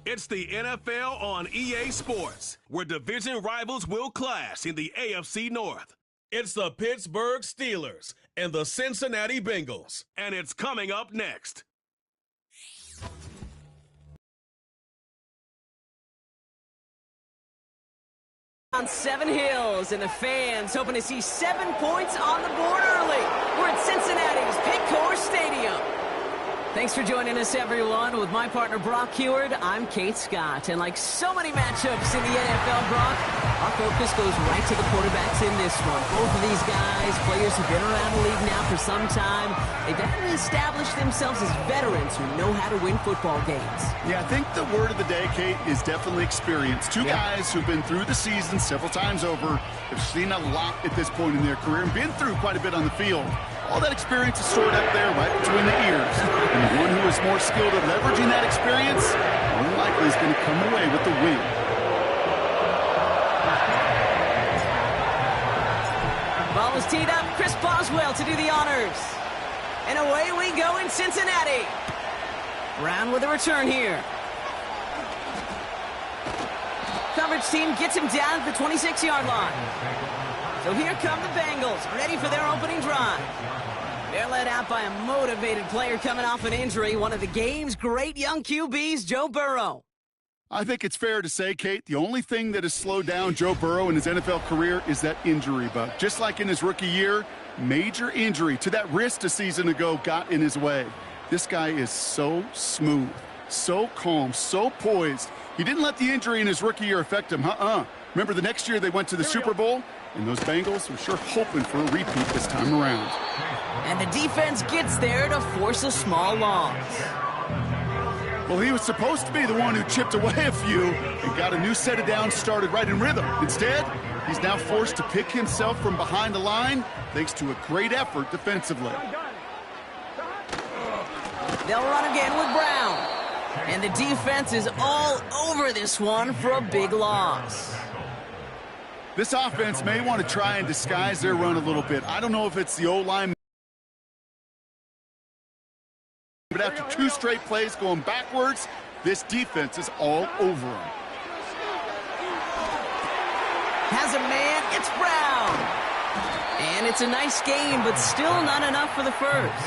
It's the NFL on EA Sports, where division rivals will clash in the AFC North. It's the Pittsburgh Steelers and the Cincinnati Bengals, and it's coming up next. On Seven Hills, and the fans hoping to see 7 points on the board early. We're at Cincinnati's Pitcore Stadium. Thanks for joining us, everyone. With my partner, Brock Heward, I'm Kate Scott. And like so many matchups in the NFL, Brock, our focus goes right to the quarterbacks in this one. Both of these guys, players who've been around the league now for some time, they've definitely established themselves as veterans who know how to win football games. Yeah, I think the word of the day, Kate, is definitely experience. Two guys who've been through the season several times over, have seen a lot at this point in their career, and been through quite a bit on the field. All that experience is stored up there right between the ears. And the one who is more skilled at leveraging that experience, more than likely is going to come away with the win. Ball is teed up. Chris Boswell to do the honors. And away we go in Cincinnati. Brown with a return here. Coverage team gets him down at the 26-yard line. So here come the Bengals, ready for their opening drive. They're led out by a motivated player coming off an injury, one of the game's great young QBs, Joe Burrow. I think it's fair to say, Kate, the only thing that has slowed down Joe Burrow in his NFL career is that injury bug. Just like in his rookie year, major injury to that wrist a season ago got in his way. This guy is so smooth, so calm, so poised. He didn't let the injury in his rookie year affect him. Remember the next year they went to the Super Bowl? And those Bengals were sure hoping for a repeat this time around. And the defense gets there to force a small loss. Well, he was supposed to be the one who chipped away a few and got a new set of downs started right in rhythm. Instead, he's now forced to pick himself from behind the line thanks to a great effort defensively. They'll run again with Brown. And the defense is all over this one for a big loss. This offense may want to try and disguise their run a little bit. I don't know if it's the O-line, but after 2 straight plays going backwards, this defense is all over him. Has a man, it's Brown. And it's a nice game, but still not enough for the first.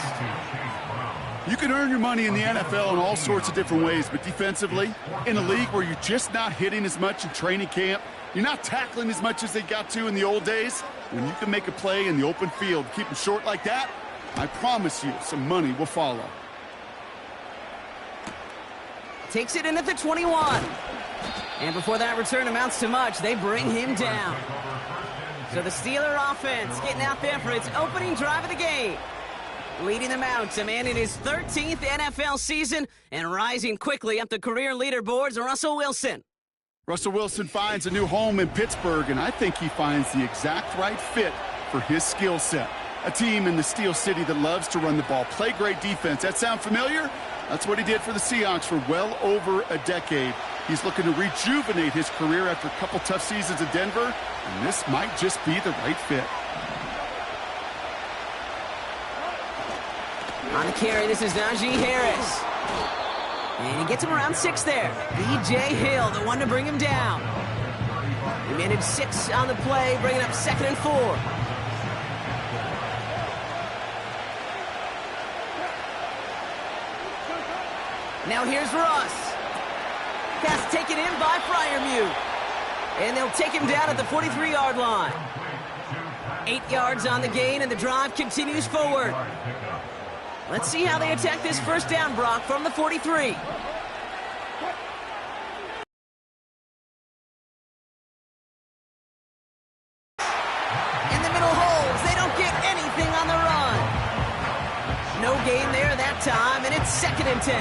You can earn your money in the NFL in all sorts of different ways, but defensively, in a league where you're just not hitting as much in training camp, you're not tackling as much as they got to in the old days, when you can make a play in the open field, keep them short like that, I promise you some money will follow. Takes it in at the 21. And before that return amounts to much, they bring him down. So the Steeler offense getting out there for its opening drive of the game. Leading them out, a man in his 13th NFL season and rising quickly up the career leaderboards, Russell Wilson. Russell Wilson finds a new home in Pittsburgh, and I think he finds the exact right fit for his skill set. A team in the Steel City that loves to run the ball, play great defense. That sound familiar? That's what he did for the Seahawks for well over a decade. He's looking to rejuvenate his career after a couple tough seasons in Denver, and this might just be the right fit. On the carry, this is Najee Harris. And he gets him around 6 there. B.J. Hill, the one to bring him down. He managed 6 on the play, bringing up 2nd and 4. Now here's Russ. Pass taken in by Freiermuth. And they'll take him down at the 43-yard line. 8 yards on the gain, and the drive continues forward. Let's see how they attack this first down, Brock, from the 43. In the middle holes, they don't get anything on the run. No gain there that time, and it's 2nd and 10.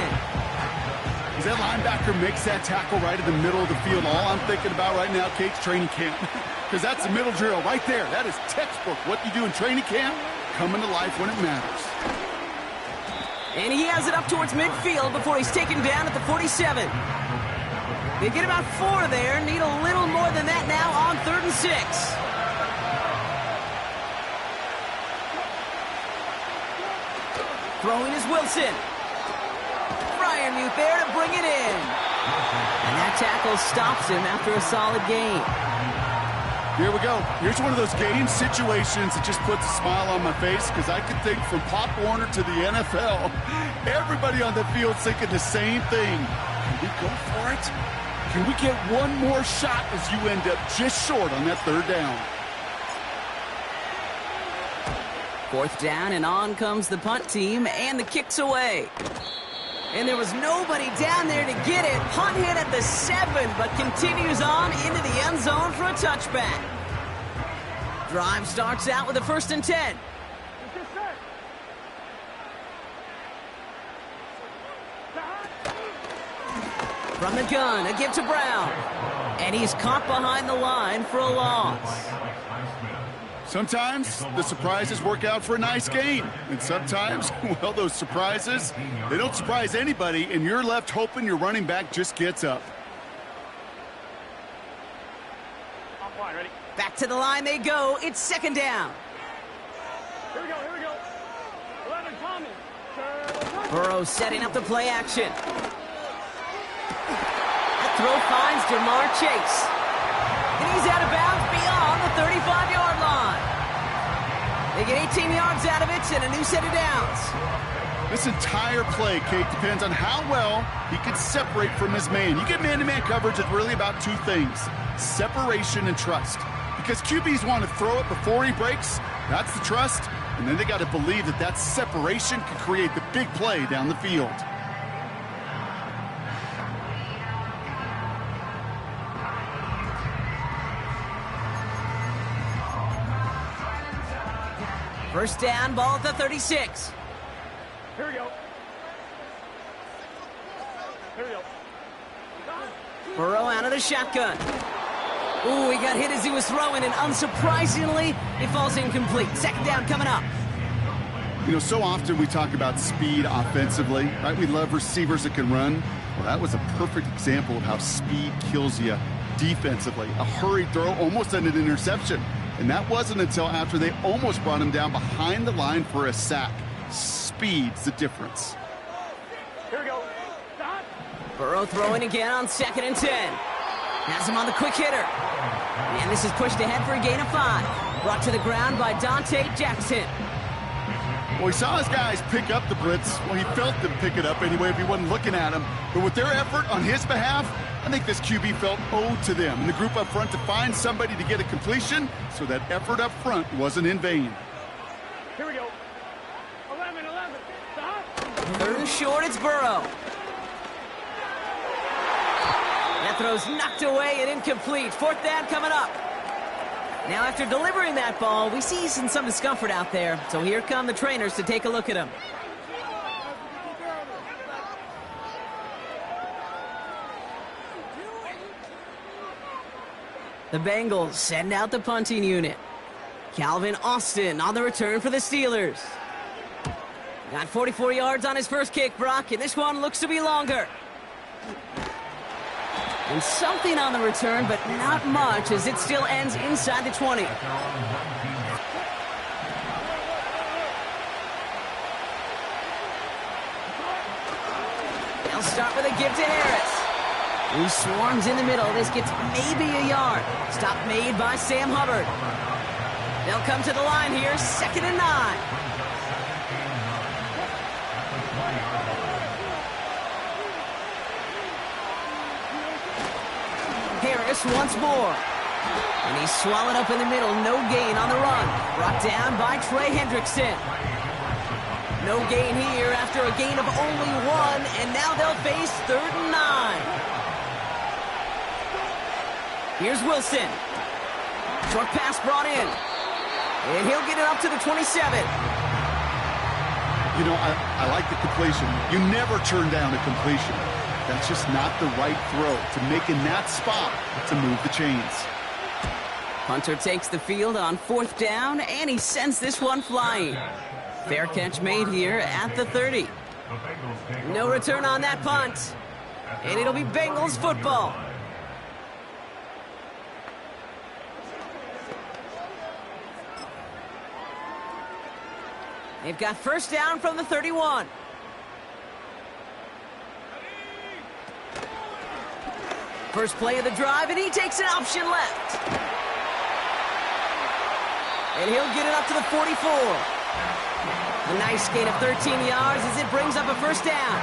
As that linebacker makes that tackle right in the middle of the field, all I'm thinking about right now, Kate's training camp. Because that's the middle drill right there. That is textbook. What you do in training camp, coming to life when it matters. And he has it up towards midfield before he's taken down at the 47. They get about 4 there. Need a little more than that now on 3rd and 6. Throwing is Wilson. Freiermuth there to bring it in. And that tackle stops him after a solid gain. Here we go. Here's one of those game situations that just puts a smile on my face because I can think from Pop Warner to the NFL, everybody on the field's thinking the same thing. Can we go for it? Can we get one more shot as you end up just short on that third down? Fourth down, and on comes the punt team, and the kick's away. And there was nobody down there to get it. Punt hit at the 7, but continues on into the end zone for a touchback. Drive starts out with a 1st and 10. From the gun, a give to Brown. And he's caught behind the line for a loss. Sometimes the surprises work out for a nice game. And sometimes, well, those surprises, they don't surprise anybody, and you're left hoping your running back just gets up. Back to the line they go. It's 2nd down. Here we go. 11, Tommy. Burrow setting up the play action. That throw finds Jamar Chase. And he's out of bounds beyond the 35-yard line. They get 18 yards out of it and a new set of downs. This entire play, Kate, depends on how well he can separate from his man. You get man-to-man coverage, it's really about two things: separation and trust. Because QBs want to throw it before he breaks, that's the trust, and then they got to believe that that separation can create the big play down the field. First down, ball at the 36. Here we go. Burrow out of the shotgun. Ooh, he got hit as he was throwing, and unsurprisingly, it falls incomplete. 2nd down coming up. You know, so often we talk about speed offensively, right? We love receivers that can run. Well, that was a perfect example of how speed kills you defensively. A hurried throw almost ended an interception. And that wasn't until after they almost brought him down behind the line for a sack. Speed's the difference. Here we go. Burrow throwing again on 2nd and 10. Has him on the quick hitter. And this is pushed ahead for a gain of 5. Brought to the ground by Dante Jackson. Well, he saw his guys pick up the blitz. Well, he felt them pick it up anyway if he wasn't looking at him. But with their effort on his behalf, I think this QB felt owed to them and the group up front to find somebody to get a completion, so that effort up front wasn't in vain. Here we go. 11. 3rd and short, it's Burrow. That throw's knocked away and incomplete. 4th down coming up. Now, after delivering that ball, we see some discomfort out there. So here come the trainers to take a look at him. The Bengals send out the punting unit. Calvin Austin on the return for the Steelers. Got 44 yards on his first kick, Brock, and this one looks to be longer. And something on the return, but not much, as it still ends inside the 20. They'll start with a give to Harris, who swarms in the middle. This gets maybe a yard. Stop made by Sam Hubbard. They'll come to the line here, 2nd and 9. Harris once more. And he's swallowed up in the middle. No gain on the run. Brought down by Trey Hendrickson. No gain here after a gain of only 1. And now they'll face 3rd and 9. Here's Wilson. Short pass brought in. And he'll get it up to the 27. You know, I like the completion. You never turn down a completion. That's just not the right throw to make in that spot to move the chains. Hunter takes the field on 4th down, and he sends this one flying. Fair catch made here at the 30. No return on that punt. And it'll be Bengals football. They've got first down from the 31. First play of the drive, and he takes an option left. And he'll get it up to the 44. A nice gain of 13 yards as it brings up a first down.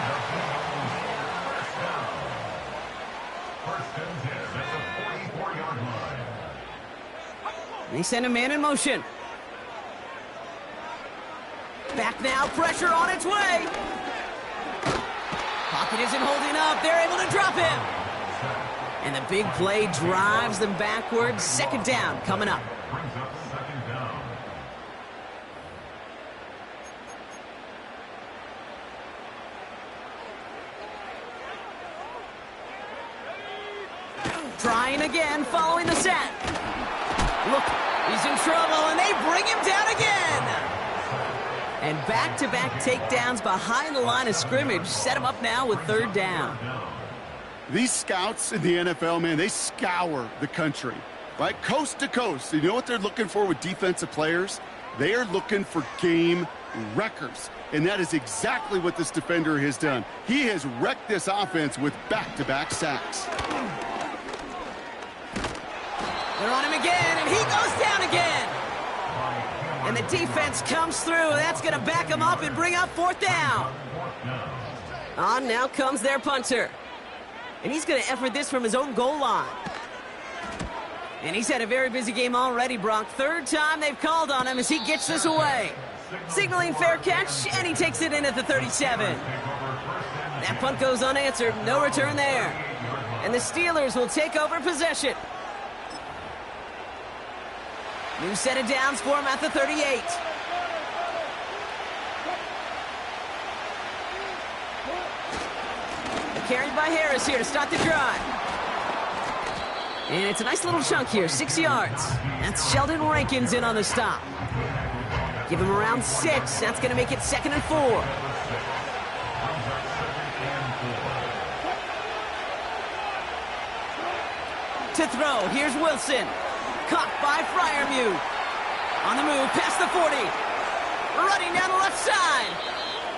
They send a man in motion. Back now, pressure on its way. Pocket isn't holding up. They're able to drop him. And the big play drives them backwards. Second down coming up. Trying again, following the set. Look, he's in trouble, and they bring him down again. And back-to-back takedowns behind the line of scrimmage set him up now with third down. These scouts in the NFL, man, they scour the country, right? Coast to coast. You know what they're looking for with defensive players? They are looking for game wreckers. And that is exactly what this defender has done. He has wrecked this offense with back-to-back sacks. They're on him again, and he goes down again. And the defense comes through. That's going to back him up and bring up fourth down. On now comes their punter. And he's going to effort this from his own goal line. And he's had a very busy game already, Brock. Third time they've called on him as he gets this away. Signaling fair catch, and he takes it in at the 37. That punt goes unanswered. No return there. And the Steelers will take over possession. New set of downs for him at the 38. Carried by Harris here to start the drive. And it's a nice little chunk here, 6 yards. That's Sheldon Rankins in on the stop. Give him around 6. That's going to make it 2nd and 4. To throw, here's Wilson. Caught by Freiermuth. On the move, past the 40. Running down the left side.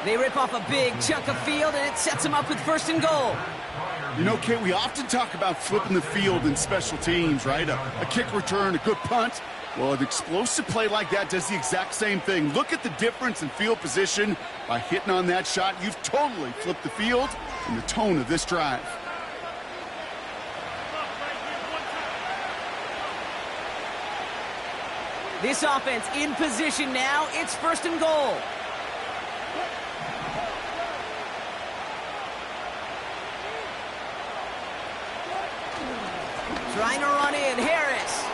They rip off a big chunk of field, and it sets them up with 1st and goal. You know, Kate, we often talk about flipping the field in special teams, right? A kick return, a good punt. Well, an explosive play like that does the exact same thing. Look at the difference in field position. By hitting on that shot, you've totally flipped the field and the tone of this drive. This offense in position now. It's 1st and goal. Trying to run in, Harris.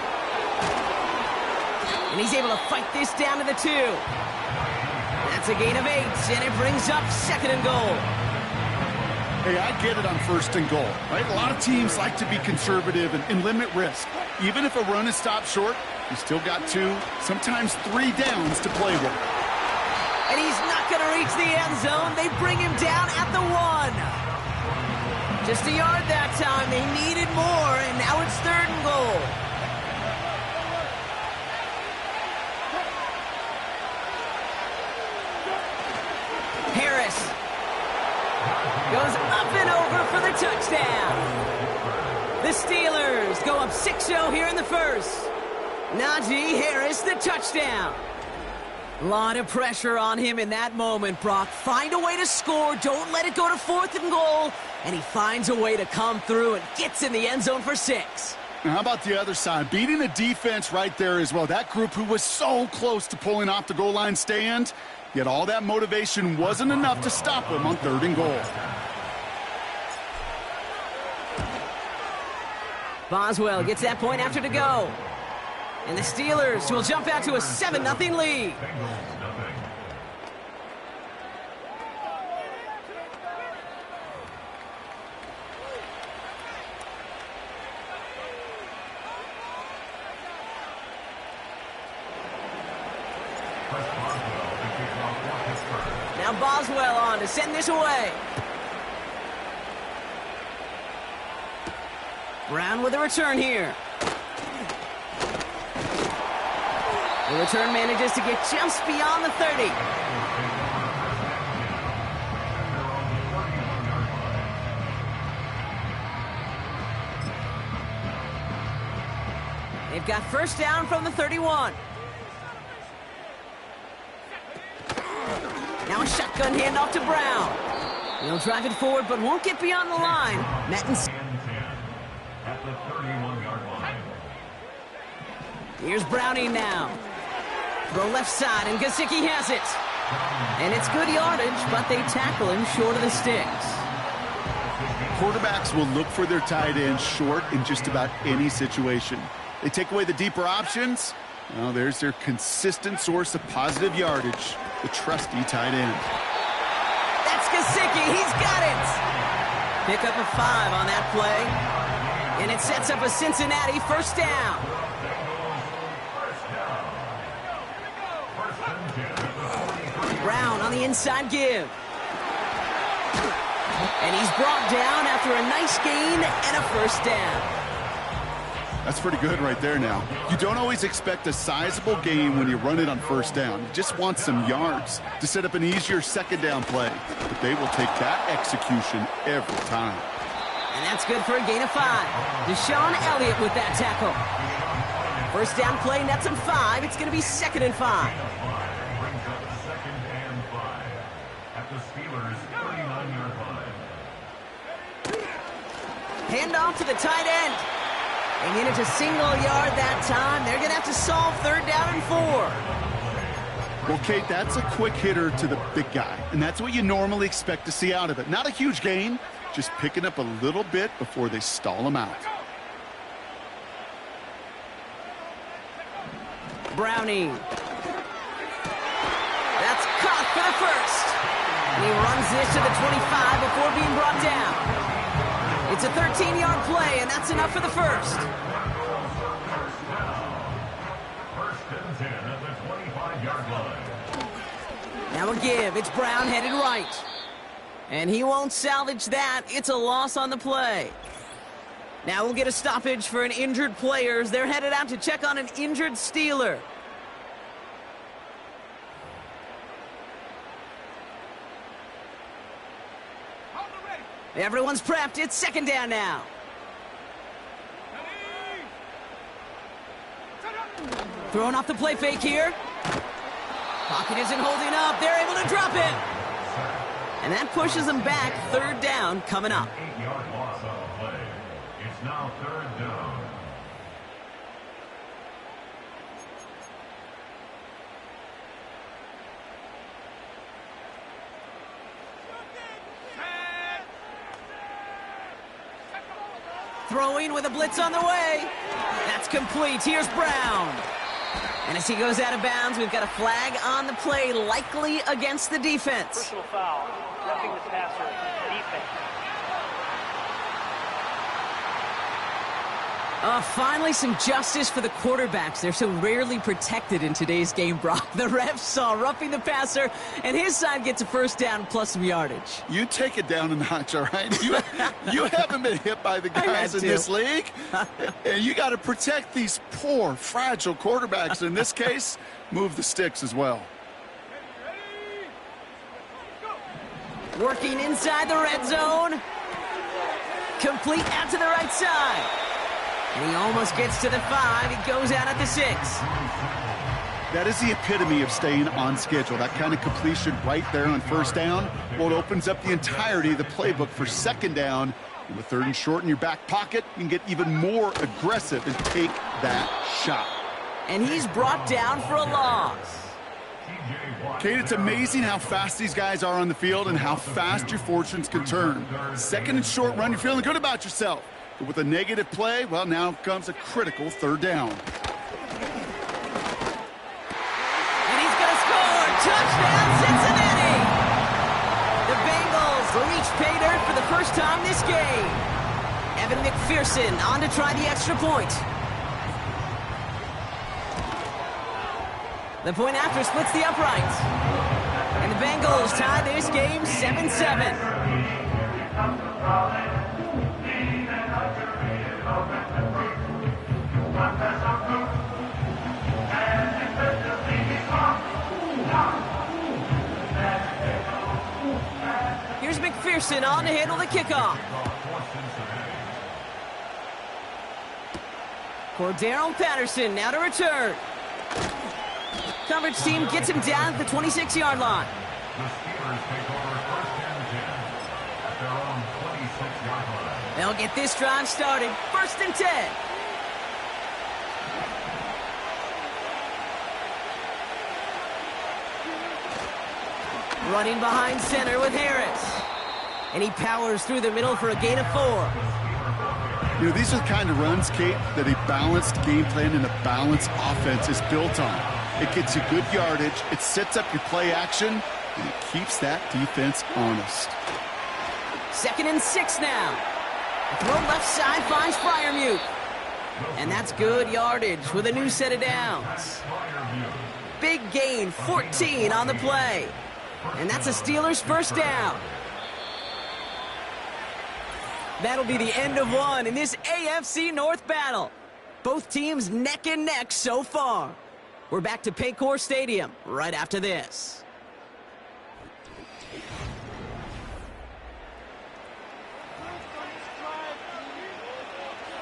And he's able to fight this down to the 2. That's a gain of 8, and it brings up 2nd and goal. Hey, I get it on 1st and goal, right? A lot of teams like to be conservative and limit risk. Even if a run is stopped short, you still got 2, sometimes 3 downs to play with. And he's not going to reach the end zone. They bring him down at the 1. Just a yard that time. They needed more, and now it's 3rd and goal. Harris goes up and over for the touchdown. The Steelers go up 6-0 here in the first. Najee Harris, the touchdown. A lot of pressure on him in that moment, Brock. Find a way to score. Don't let it go to 4th and goal. And he finds a way to come through and gets in the end zone for 6. Now, how about the other side? Beating a defense right there as well. That group who was so close to pulling off the goal line stand, yet all that motivation wasn't enough to stop him on 3rd and goal. Boswell gets that point after to go. And the Steelers will jump out to a 7-0 lead. Now Boswell on to send this away. Brown with a return here. The return manages to get just beyond the 30. They've got first down from the 31. Now a shotgun handoff to Brown. He'll drive it forward, but won't get beyond the line. Mettens. At the 31-yard line. Here's Browning now. Throw left side, and Gesicki has it. And it's good yardage, but they tackle him short of the sticks. Quarterbacks will look for their tight end short in just about any situation. They take away the deeper options. Well, there's their consistent source of positive yardage, the trusty tight end. That's Gesicki. He's got it. Pick up a 5 on that play. And it sets up a Cincinnati first down. Brown on the inside give. And he's brought down after a nice gain and a first down. That's pretty good right there now. You don't always expect a sizable gain when you run it on first down. You just want some yards to set up an easier second down play. But they will take that execution every time. And that's good for a gain of 5. Deshaun Elliott with that tackle. First down play, nets him 5. It's going to be 2nd and 5. At the Steelers' 39-yard line. Handoff to the tight end. They need it to single yard that time. They're going to have to solve 3rd down and 4. Well, Kate, that's a quick hitter to the big guy, and that's what you normally expect to see out of it. Not a huge gain, just picking up a little bit before they stall him out. Browning. That's caught for the first. And he runs this to the 25 before being brought down. It's a 13-yard play, and that's enough for the first. First and 10 at the 25-yard line. Now a give. It's Brown headed right. And he won't salvage that. It's a loss on the play. Now we'll get a stoppage for an injured player as they're headed out to check on an injured Steeler. Everyone's prepped. It's 2nd down now. Throwing off the play fake here. Pocket isn't holding up. They're able to drop it. And that pushes them back. 3rd down coming up. 8-yard loss on the play. It's now 3rd down. Throwing with a blitz on the way. That's complete. Here's Brown. And as he goes out of bounds, we've got a flag on the play, likely against the defense. Personal foul. Roughing the passer. Defense. Finally some justice for the quarterbacks. They're so rarely protected in today's game, Brock. The refs saw roughing the passer, and his side gets a first down plus some yardage. You take it down a notch, all right? You haven't been hit by the guys in this league. And you got to protect these poor, fragile quarterbacks. In this case, move the sticks as well. Working inside the red zone. Complete out to the right side. And he almost gets to the 5. He goes out at the 6. That is the epitome of staying on schedule. That kind of completion right there on first down. Well, it opens up the entirety of the playbook for 2nd down. And with 3rd and short in your back pocket, you can get even more aggressive and take that shot. And he's brought down for a loss. Kate, it's amazing how fast these guys are on the field and how fast your fortunes can turn. 2nd and short run, you're feeling good about yourself. But with a negative play, well, now comes a critical 3rd down. And he's going to score. Touchdown, Cincinnati. The Bengals reach pay dirt for the first time this game. Evan McPherson on to try the extra point. The point after splits the uprights. And the Bengals tie this game 7-7. Here's McPherson on to handle the kickoff. Cordero Patterson now to return. Coverage team gets him down at the 26-yard line. The Steelers take over first and 10 at their own 26-yard line. They'll get this drive started. First and 10. Running behind center with Harris. And he powers through the middle for a gain of 4. You know, these are the kind of runs, Kate, that a balanced game plan and a balanced offense is built on. It gets you good yardage, it sets up your play action, and it keeps that defense honest. 2nd and 6 now. The throw left side finds Freiermuth. And that's good yardage with a new set of downs. Big gain, 14 on the play. And that's a Steelers first down. That'll be the end of one in this AFC North battle. Both teams neck and neck so far. We're back to Paycor Stadium right after this.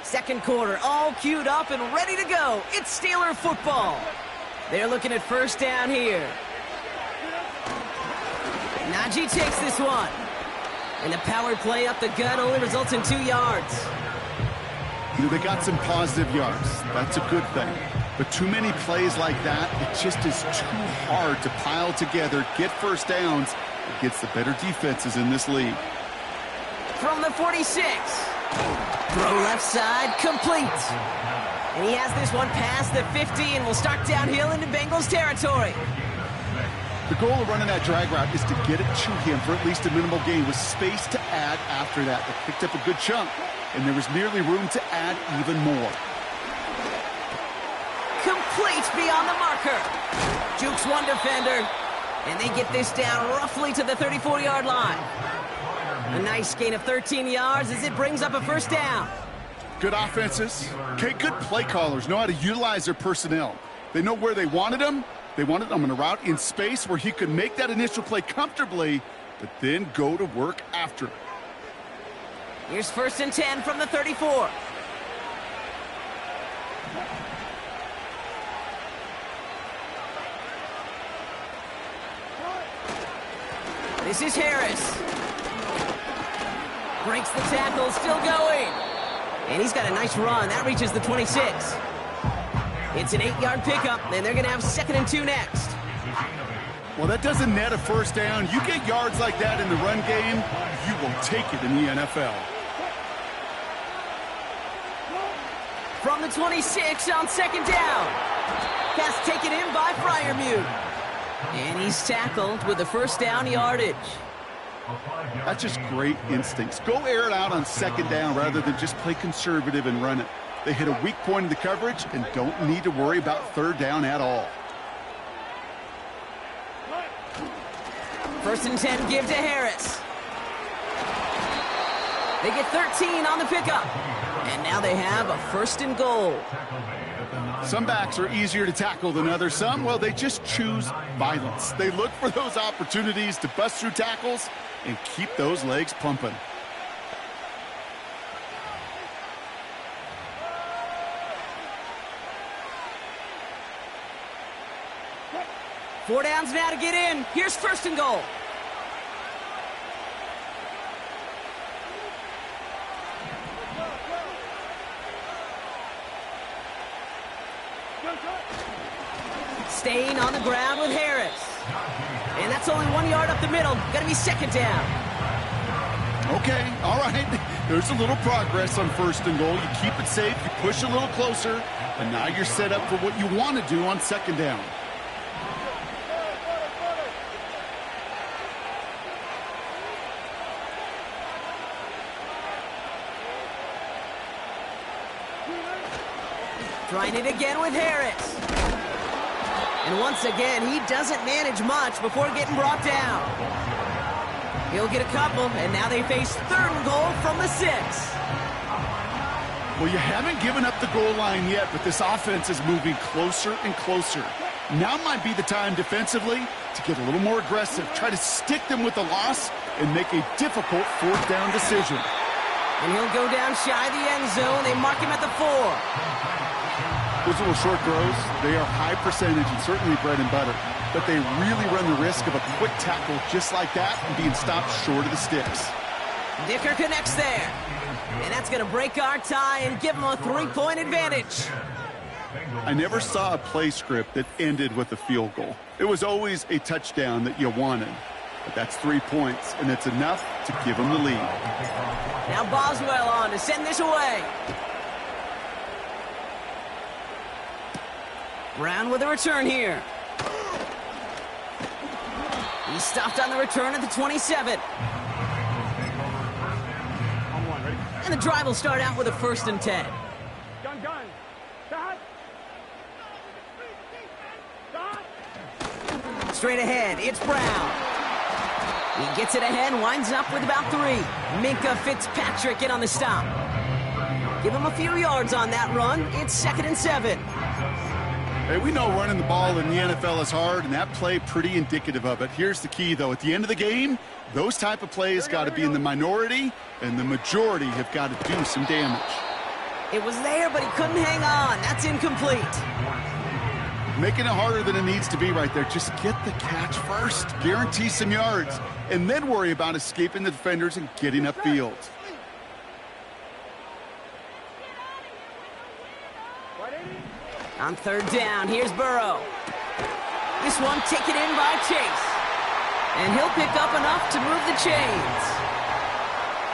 Second quarter, all queued up and ready to go. It's Steeler football. They're looking at first down here. Najee takes this one. And the power play up the gut only results in 2 yards. You know, they got some positive yards. That's a good thing. But too many plays like that, it just is too hard to pile together, get first downs against the better defenses in this league. From the 46. Throw left side, complete. And he has this one past the 50 and will start downhill into Bengals territory. The goal of running that drag route is to get it to him for at least a minimal gain with space to add after that. They picked up a good chunk, and there was nearly room to add even more. Complete beyond the marker. Jukes one defender, and they get this down roughly to the 34-yard line. A nice gain of 13 yards as it brings up a first down. Good offenses. Okay, good play callers know how to utilize their personnel. They know where they wanted them. They wanted them on a route in space where he could make that initial play comfortably, but then go to work after it. Here's 1st and 10 from the 34. This is Harris. Breaks the tackle, still going. And he's got a nice run. That reaches the 26. It's an 8-yard pickup, and they're going to have 2nd and 2 next. Well, that doesn't net a first down. You get yards like that in the run game, you will take it in the NFL. From the 26 on 2nd down. Pass taken in by Freiermuth. And he's tackled with the first down yardage. That's just great instincts. Go air it out on 2nd down rather than just play conservative and run it. They hit a weak point in the coverage and don't need to worry about 3rd down at all. 1st and 10 give to Harris. They get 13 on the pickup. And now they have a 1st and goal. Some backs are easier to tackle than others. Some, well, they just choose violence. They look for those opportunities to bust through tackles and keep those legs pumping. Four downs now to get in. Here's 1st and goal. Staying on the ground with Harris. And that's only 1 yard up the middle. Gonna be 2nd down. Okay, all right. There's a little progress on 1st and goal. You keep it safe, you push a little closer, and now you're set up for what you want to do on 2nd down. Trying it again with Harris. And once again, he doesn't manage much before getting brought down. He'll get a couple, and now they face 3rd and goal from the 6. Well, you haven't given up the goal line yet, but this offense is moving closer and closer. Now might be the time defensively to get a little more aggressive, try to stick them with the loss, and make a difficult 4th down decision. And he'll go down shy of the end zone. They mark him at the 4. Those little short throws, they are high percentage and certainly bread and butter. But they really run the risk of a quick tackle just like that and being stopped short of the sticks. Dicker connects there. And that's going to break our tie and give him a 3-point advantage. I never saw a play script that ended with a field goal. It was always a touchdown that you wanted. But that's 3 points, and it's enough to give them the lead. Now Boswell on to send this away. Brown with a return here. He's stopped on the return at the 27. And the drive will start out with a 1st and 10. Gun. Stop. Straight ahead, it's Brown. He gets it ahead, winds up with about 3. Minkah Fitzpatrick in on the stop. Give him a few yards on that run. It's 2nd and 7. Hey, we know running the ball in the NFL is hard, and that play pretty indicative of it. Here's the key, though. At the end of the game, those type of plays got to be in the minority, and the majority have got to do some damage. It was there, but he couldn't hang on. That's incomplete. Making it harder than it needs to be right there. Just get the catch first. Guarantee some yards, and then worry about escaping the defenders and getting upfield. On 3rd down, here's Burrow. This one taken in by Chase. And he'll pick up enough to move the chains.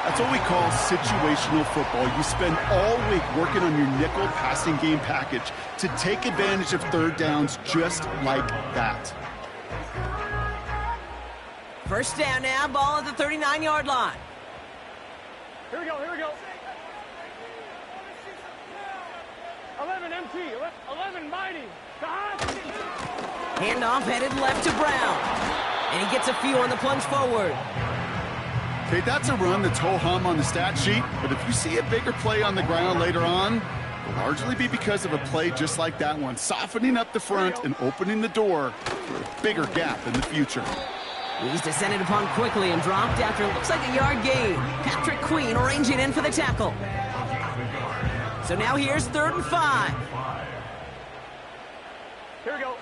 That's what we call situational football. You spend all week working on your nickel passing game package to take advantage of 3rd downs just like that. 1st down now, ball at the 39-yard line. Here we go. 11 MT, 11 mighty. Stop. Handoff headed left to Brown. And he gets a few on the plunge forward. Okay, that's a run that's ho-hum on the stat sheet, but if you see a bigger play on the ground later on, it'll largely be because of a play just like that one, softening up the front and opening the door for a bigger gap in the future. He's descended upon quickly and dropped after it looks like a yard gain. Patrick Queen arranging in for the tackle. So now here's 3rd and 5. Here we go.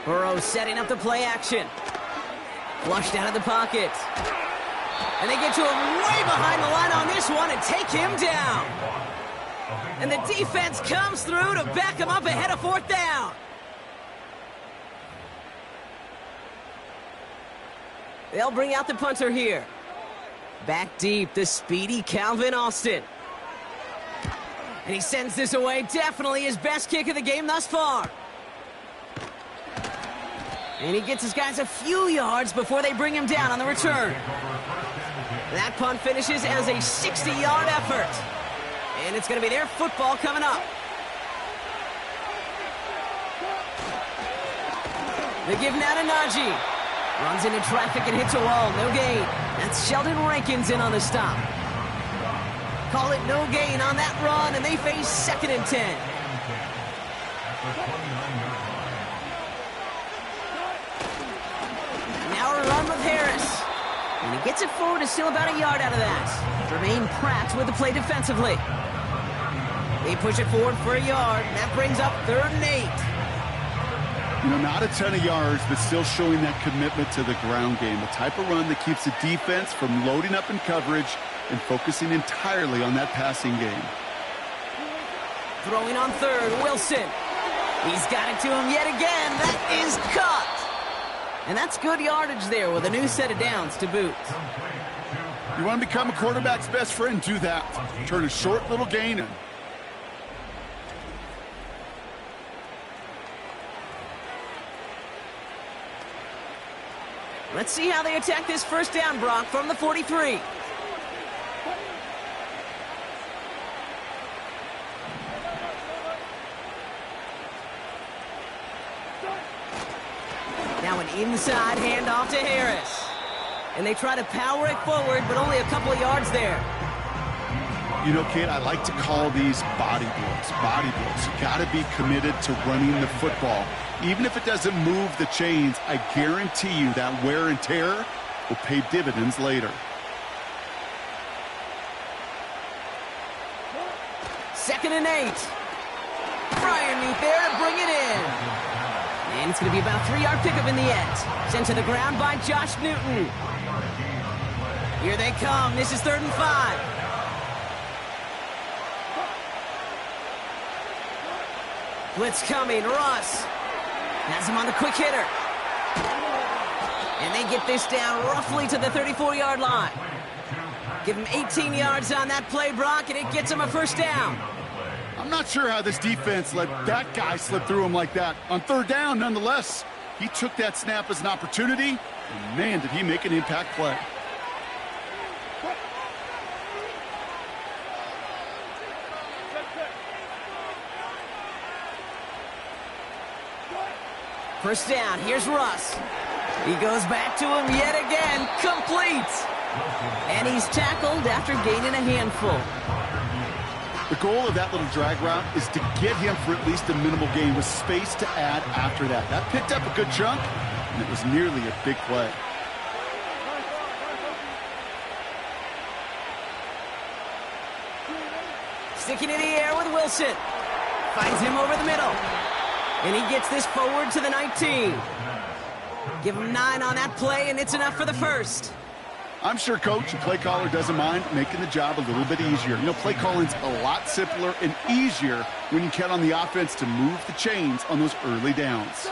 Burrow setting up the play action. Flushed out of the pocket. And they get to him way behind the line on this one and take him down. And the defense comes through to back him up ahead of 4th down. They'll bring out the punter here. Back deep, the speedy Calvin Austin. And he sends this away. Definitely his best kick of the game thus far. And he gets his guys a few yards before they bring him down on the return. That punt finishes as a 60-yard effort. And it's going to be their football coming up. The give now to Najee. Runs into traffic and hits a wall. No gain. That's Sheldon Rankins in on the stop. Call it no gain on that run, and they face 2nd and 10. Now a run with Harris. And he gets it forward to still about a yard out of that. Jermaine Pratt with the play defensively. They push it forward for a yard. And that brings up 3rd and 8. You know, not a ton of yards, but still showing that commitment to the ground game. A type of run that keeps the defense from loading up in coverage and focusing entirely on that passing game. Throwing on 3rd, Wilson. He's got it to him yet again. That is cut. And that's good yardage there with a new set of downs to boot. You want to become a quarterback's best friend? Do that. Turn a short little gain in. Let's see how they attack this 1st down, Brock, from the 43. Now an inside handoff to Harris. And they try to power it forward, but only a couple of yards there. You know, kid, I like to call these body blows. Body blows. You got to be committed to running the football. Even if it doesn't move the chains, I guarantee you that wear and tear will pay dividends later. Second and 8. Freiermuth there to bring it in. And it's going to be about a 3-yard pickup in the end. Sent to the ground by Josh Newton. Here they come. This is 3rd and 5. Blitz coming. Russ has him on the quick hitter. And they get this down roughly to the 34-yard line. Give him 18 yards on that play, Brock, and it gets him a first down. I'm not sure how this defense let that guy slip through him like that. On 3rd down, nonetheless, he took that snap as an opportunity, and man, did he make an impact play. First down, here's Russ. He goes back to him yet again, complete. And he's tackled after gaining a handful. The goal of that little drag route is to get him for at least a minimal gain with space to add after that. That picked up a good chunk, and it was nearly a big play. Sticking in the air with Wilson. Finds him over the middle. And he gets this forward to the 19. Give him 9 on that play, and it's enough for the first. I'm sure coach and play caller doesn't mind making the job a little bit easier. You know, play calling's a lot simpler and easier when you count on the offense to move the chains on those early downs.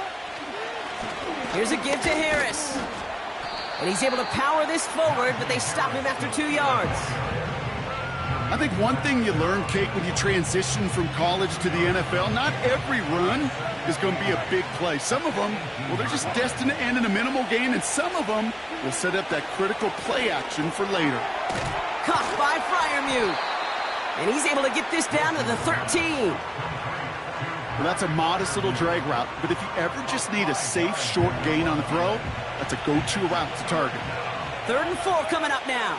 Here's a give to Harris. And he's able to power this forward, but they stop him after 2 yards. I think one thing you learn, Kate, when you transition from college to the NFL, not every run is going to be a big play. Some of them, well, they're just destined to end in a minimal gain, and some of them will set up that critical play action for later. Caught by Freiermuth. And he's able to get this down to the 13. Well, that's a modest little drag route, but if you ever just need a safe, short gain on the throw, that's a go-to route to target. 3rd and 4 coming up now.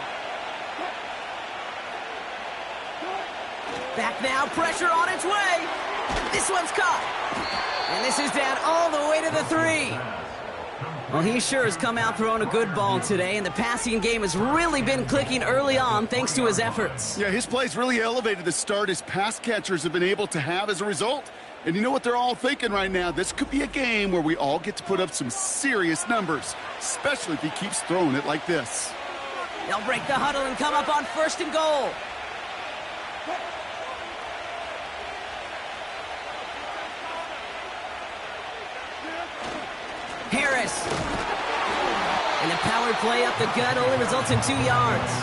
Back now, pressure on its way. This one's caught. And this is down all the way to the 3. Well, he sure has come out throwing a good ball today, and the passing game has really been clicking early on thanks to his efforts. Yeah, his plays really elevated the start his pass catchers have been able to have as a result. And you know what they're all thinking right now? This could be a game where we all get to put up some serious numbers, especially if he keeps throwing it like this. They'll break the huddle and come up on 1st and goal. Harris. And a power play up the gut only results in 2 yards.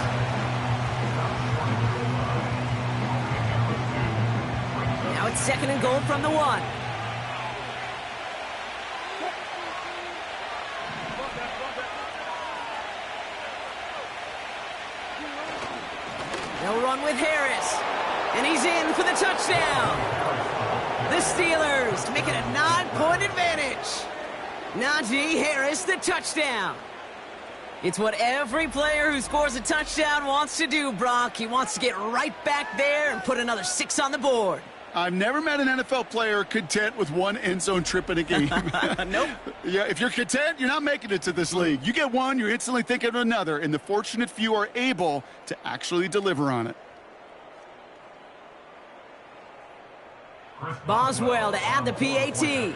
Now it's 2nd and goal from the 1. They'll run with Harris. And he's in for the touchdown. The Steelers make it a 9-point advantage. Najee Harris, the touchdown. It's what every player who scores a touchdown wants to do, Brock. He wants to get right back there and put another 6 on the board. I've never met an NFL player content with one end zone trip in a game. Nope. Yeah, if you're content, you're not making it to this league. You get one, you're instantly thinking of another, and the fortunate few are able to actually deliver on it. Boswell to add the PAT.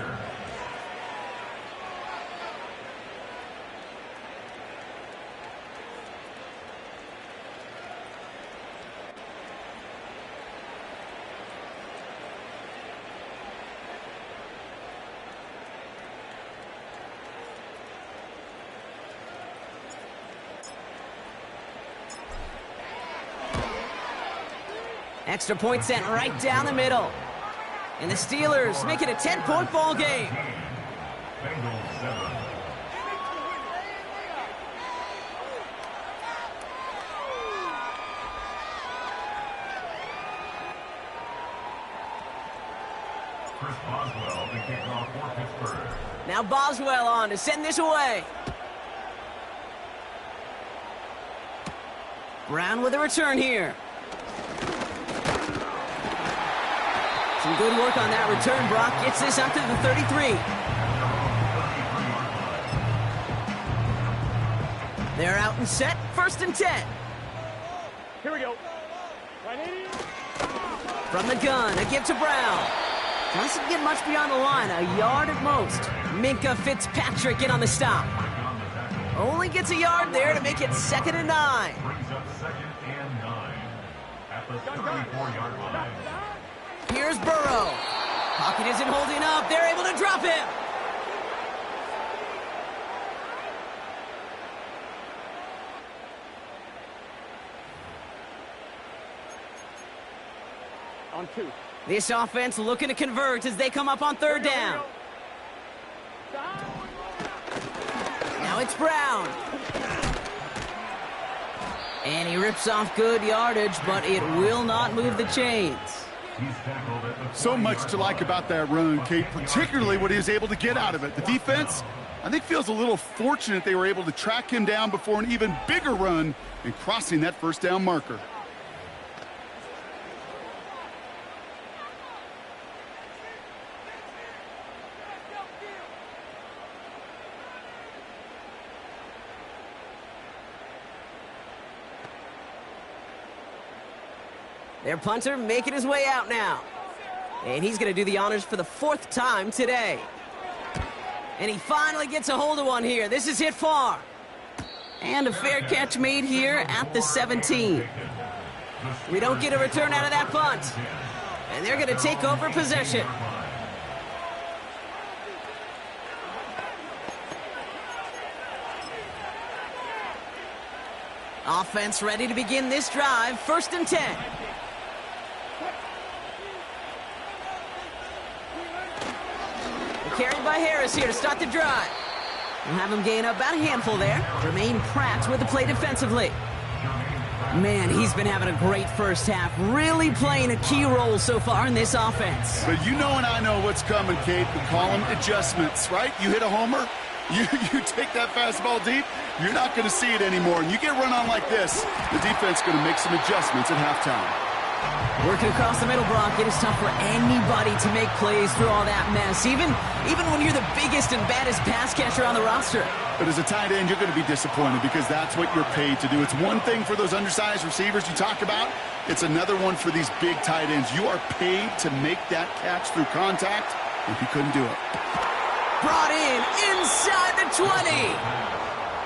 Extra point sent right down the middle. And the Steelers make it a 10-point ball game. Bengals 7. Chris Boswell, the kickoff for Pittsburgh. Now Boswell on to send this away. Brown with a return here. Some good work on that return, Brock. Gets this up to the 33. They're out and set, 1st and 10. Here we go. 180. From the gun, a give to Brown. Doesn't get much beyond the line, a yard at most. Minkah Fitzpatrick in on the stop. Only gets a yard there to make it 2nd and 9. Brings up 2nd and 9 at the 34-yard line. Here's Burrow. Pocket isn't holding up. They're able to drop him. On 2. This offense looking to convert as they come up on 3rd down. Now it's Brown. And he rips off good yardage, but it will not move the chains. So much to like about that run, Kate, particularly what he was able to get out of it. The defense, I think, feels a little fortunate they were able to track him down before an even bigger run and crossing that 1st down marker. Their punter making his way out now. And he's going to do the honors for the 4th time today. And he finally gets a hold of one here. This is hit far. And a fair catch made here at the 17. We don't get a return out of that punt. And they're going to take over possession. Offense ready to begin this drive. 1st and 10. Carried by Harris here to start the drive. We'll have him gain up about a handful there. Jermaine Pratt with the play defensively. Man, he's been having a great 1st half. Really playing a key role so far in this offense. But you know and I know what's coming, Kate. We call them adjustments, right? You hit a homer, you take that fastball deep, you're not going to see it anymore. And you get run on like this, the defense going to make some adjustments at halftime. Working across the middle, Brock, it is tough for anybody to make plays through all that mess, even when you're the biggest and baddest pass catcher on the roster. But as a tight end, you're going to be disappointed because that's what you're paid to do. It's one thing for those undersized receivers you talk about. It's another one for these big tight ends. You are paid to make that catch through contact, and he couldn't do it. Brought in inside the 20.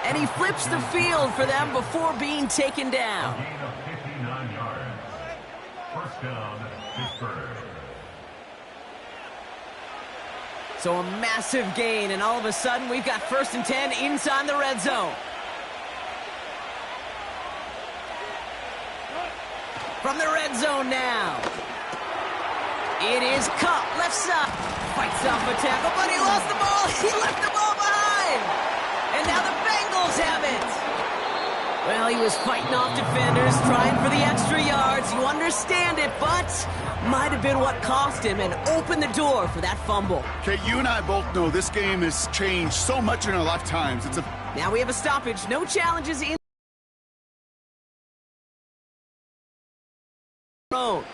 And he flips the field for them before being taken down. Gain of 59 yards. 1st down, Pittsburgh. So a massive gain, and all of a sudden we've got 1st and 10 inside the red zone. From the red zone now. It is Cup, left side. Fights off a tackle, but he lost the ball. He left the ball behind. And now the Bengals have it. Well, he was fighting off defenders, trying for the extra yards. You understand it, but might have been what cost him and opened the door for that fumble. Okay, you and I both know this game has changed so much in our lifetimes. Now we have a stoppage. No challenges in road.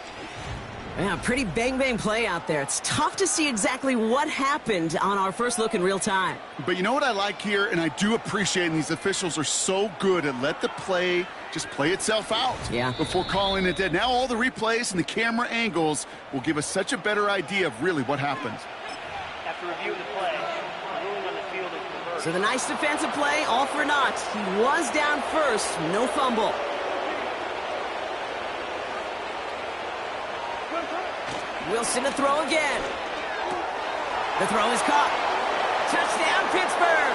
Yeah, pretty bang-bang play out there. It's tough to see exactly what happened on our first look in real time. But you know what I like here, and I do appreciate, and these officials are so good at let the play just play itself out before calling it dead. Now all the replays and the camera angles will give us such a better idea of really what happened. After reviewing the play, the ruling on the field is reversed. So the nice defensive play, all for naught. He was down first, no fumble. Wilson to throw again. The throw is caught. Touchdown, Pittsburgh.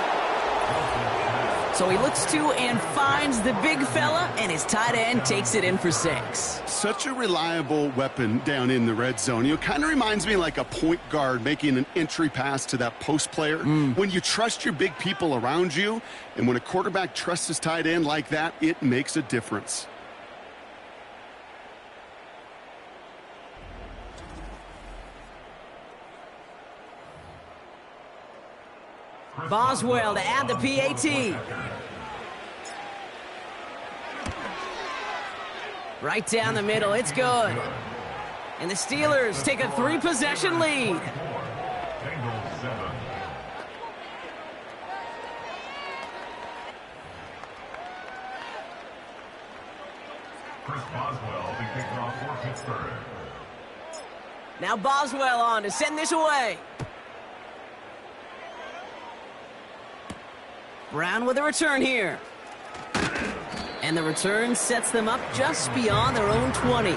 So he looks to and finds the big fella, and his tight end takes it in for 6. Such a reliable weapon down in the red zone. You know, kind of reminds me like a point guard making an entry pass to that post player. When you trust your big people around you, and when a quarterback trusts his tight end like that, it makes a difference. Boswell to add the PAT. Right down the middle, it's good. And the Steelers take a 3-possession lead. Chris Boswell, the kickoff for Pittsburgh. Now Boswell on to send this away. Brown with a return here. And the return sets them up just beyond their own 20.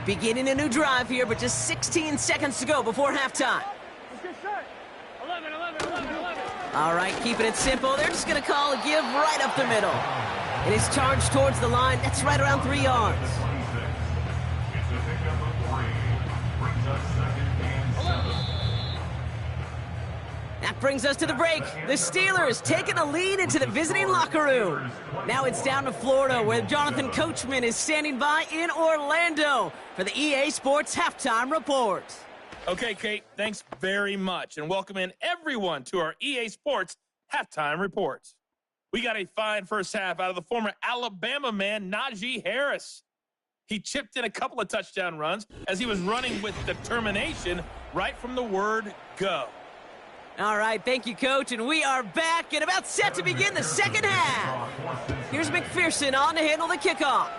Beginning a new drive here, but just 16 seconds to go before halftime. All right, keeping it simple. They're just going to call a give right up the middle. It is charged towards the line. That's right around 3 yards. It's a pickup of 3. Brings us 2nd and 7. That brings us to the break. The Steelers taking a lead into the visiting locker room. Now it's down to Florida, where Jonathan Coachman is standing by in Orlando for the EA Sports Halftime Report. Okay, Kate, thanks very much, and welcome in everyone to our EA Sports Halftime Report. We got a fine first half out of the former Alabama man, Najee Harris. He chipped in a couple of touchdown runs as he was running with determination right from the word go. All right, thank you, Coach, and we are back and about set to begin the second half. Here's McPherson on to handle the kickoff.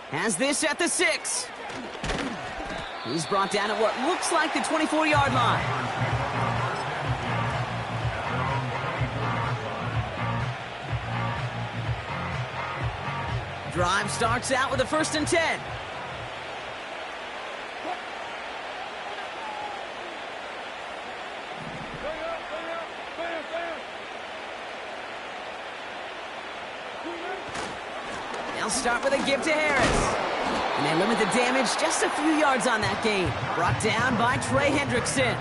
Has this at the 6. He's brought down at what looks like the 24-yard line. Drive starts out with a 1st and 10. They'll start with a give to Harris. And they limit the damage just a few yards on that gain. Brought down by Trey Hendrickson.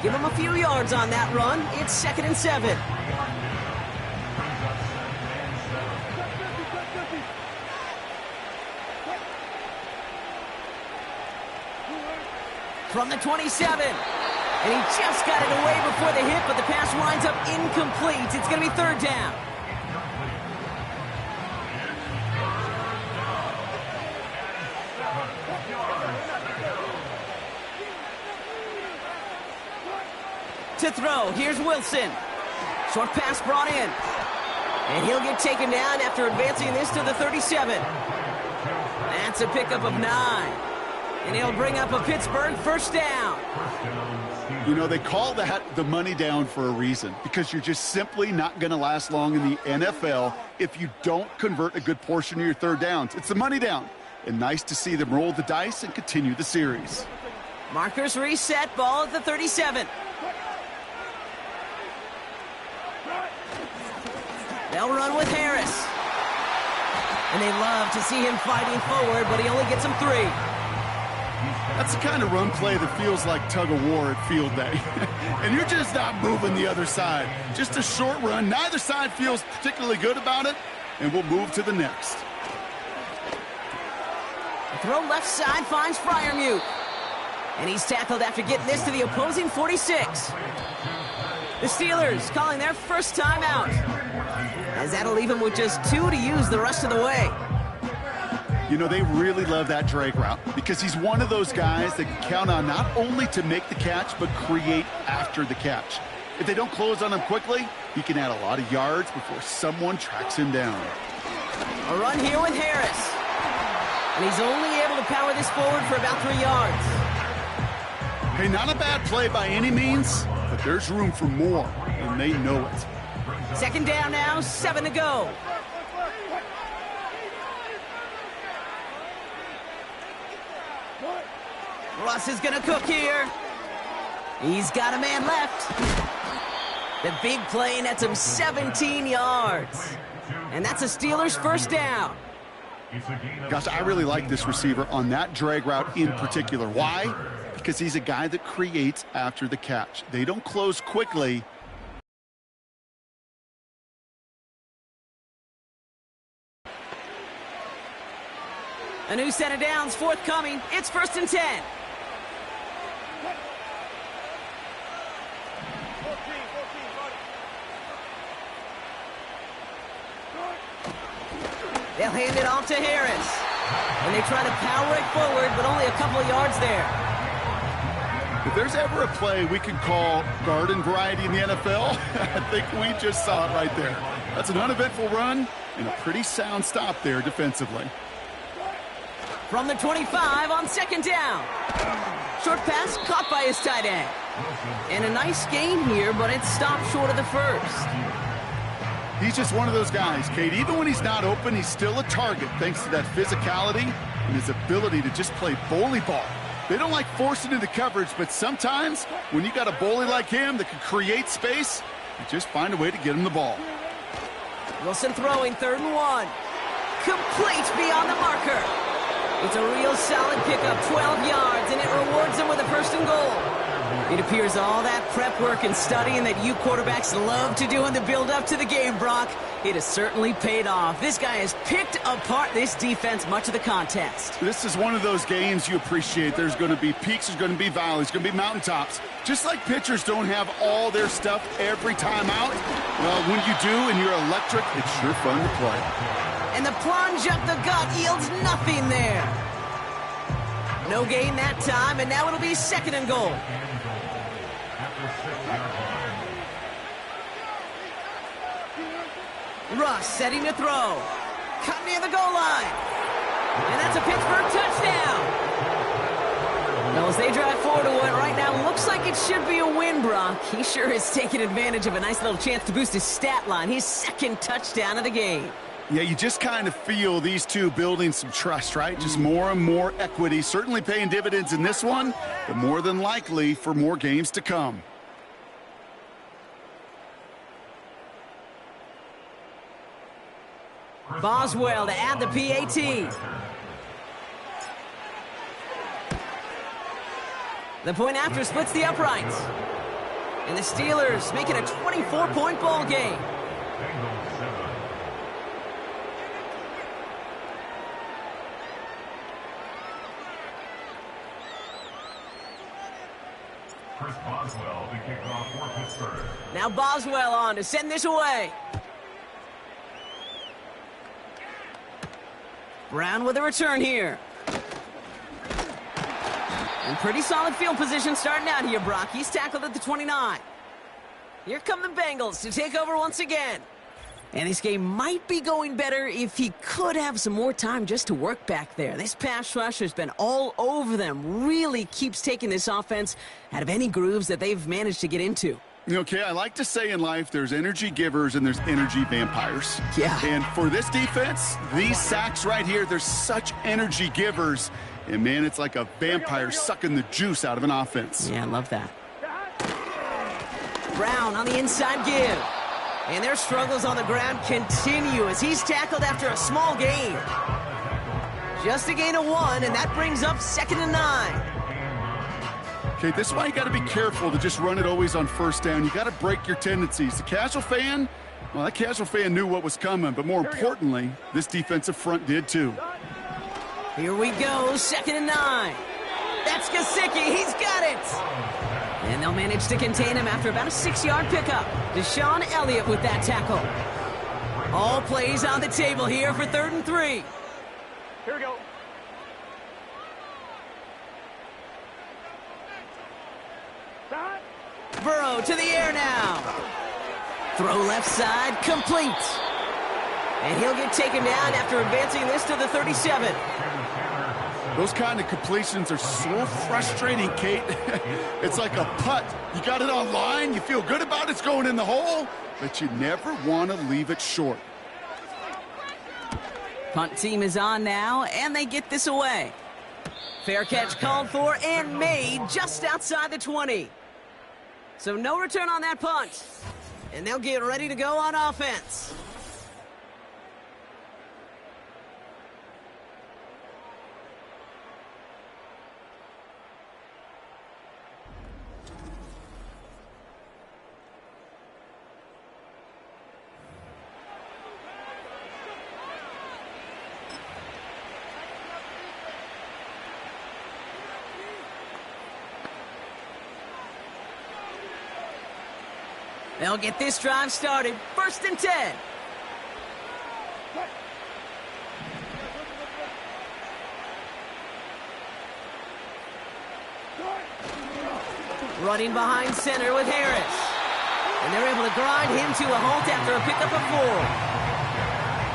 Give him a few yards on that run. It's 2nd and 7. From the 27. And he just got it away before the hit, but the pass winds up incomplete. It's going to be 3rd down. To throw, here's Wilson. Short pass brought in. And he'll get taken down after advancing this to the 37. That's a pickup of 9. And he'll bring up a Pittsburgh 1st down. You know, they call that the money down for a reason, because you're just simply not going to last long in the NFL if you don't convert a good portion of your 3rd downs. It's the money down. And nice to see them roll the dice and continue the series. Markers reset, ball at the 37. They'll run with Harris. And they love to see him fighting forward, but he only gets him 3. That's the kind of run play that feels like tug-of-war at field day. And you're just not moving the other side. Just a short run. Neither side feels particularly good about it, and we'll move to the next. The throw left side finds Freiermuth. And he's tackled after getting this to the opposing 46. The Steelers calling their first timeout, as that'll leave him with just 2 to use the rest of the way. You know, they really love that drag route because he's one of those guys that can count on not only to make the catch, but create after the catch. If they don't close on him quickly, he can add a lot of yards before someone tracks him down. A run here with Harris. And he's only able to power this forward for about 3 yards. Hey, not a bad play by any means, but there's room for more, and they know it. 2nd down now, 7 to go. Russ is going to cook here. He's got a man left. The big play nets him 17 yards. And that's a Steelers 1st down. Gosh, I really like this receiver on that drag route in particular. Why? Because he's a guy that creates after the catch. They don't close quickly. A new set of downs forthcoming. It's 1st and 10. They'll hand it off to Harris. And they try to power it forward, but only a couple of yards there. If there's ever a play we can call garden variety in the NFL, I think we just saw it right there. That's an uneventful run and a pretty sound stop there defensively. From the 25 on second down. Short pass caught by his tight end. And a nice gain here, but it stopped short of the first. He's just one of those guys, Kate. Even when he's not open, he's still a target thanks to that physicality and his ability to just play bully ball. They don't like forcing into coverage, but sometimes when you got a bully like him that can create space, you just find a way to get him the ball. Wilson throwing 3rd and 1. Complete beyond the marker. It's a real solid pickup, 12 yards, and it rewards him with a 1st and goal. It appears all that prep work and studying that you quarterbacks love to do in the build-up to the game, Brock, it has certainly paid off. This guy has picked apart this defense much of the contest. This is one of those games you appreciate. There's going to be peaks, there's going to be valleys, there's going to be mountaintops. Just like pitchers don't have all their stuff every time out, well, when you do and you're electric, it's sure fun to play. And the plunge up the gut yields nothing there. No gain that time, and now it'll be 2nd and goal. Russ setting to throw. Cut near the goal line. And that's a Pittsburgh touchdown. Well, as they drive forward to what right now looks like it should be a win, Brock, he sure is taking advantage of a nice little chance to boost his stat line. His 2nd touchdown of the game. Yeah, you just kind of feel these two building some trust, right? Just more and more equity. Certainly paying dividends in this one, but more than likely for more games to come. Boswell to add the PAT. The point after splits the uprights. And the Steelers make it a 24-point ball game. Chris Boswell to kick off for Pittsburgh. Now Boswell on to send this away. Brown with a return here. And pretty solid field position starting out here, Brock. He's tackled at the 29. Here come the Bengals to take over once again. And this game might be going better if he could have some more time just to work back there. This pass rush has been all over them. Really keeps taking this offense out of any grooves that they've managed to get into. Okay, I like to say in life there's energy givers and there's energy vampires. Yeah. And for this defense, these sacks right here, they're such energy givers. And, man, it's like a vampire sucking the juice out of an offense. Yeah, I love that. Brown on the inside give. And their struggles on the ground continue as he's tackled after a small gain. Just a gain of 1, and that brings up 2nd and 9. Okay, this is why you got to be careful to just run it always on 1st down. You got to break your tendencies. The casual fan, well, that casual fan knew what was coming, but more importantly, this defensive front did too. Here we go, 2nd and 9. That's Gesicki, he's got it. And they'll manage to contain him after about a 6-yard pickup. Deshaun Elliott with that tackle. All plays on the table here for 3rd and 3. Here we go. Burrow to the air now. Throw left side, complete. And he'll get taken down after advancing this to the 37. Those kind of completions are so frustrating, Kate. It's like a putt. You got it on line, you feel good about it's going in the hole, but you never want to leave it short. Punt team is on now, and they get this away. Fair catch called for and made just outside the 20. So no return on that punt. And they'll get ready to go on offense. They'll get this drive started. 1st and 10. Running behind center with Harris. And they're able to grind him to a halt after a pickup of 4.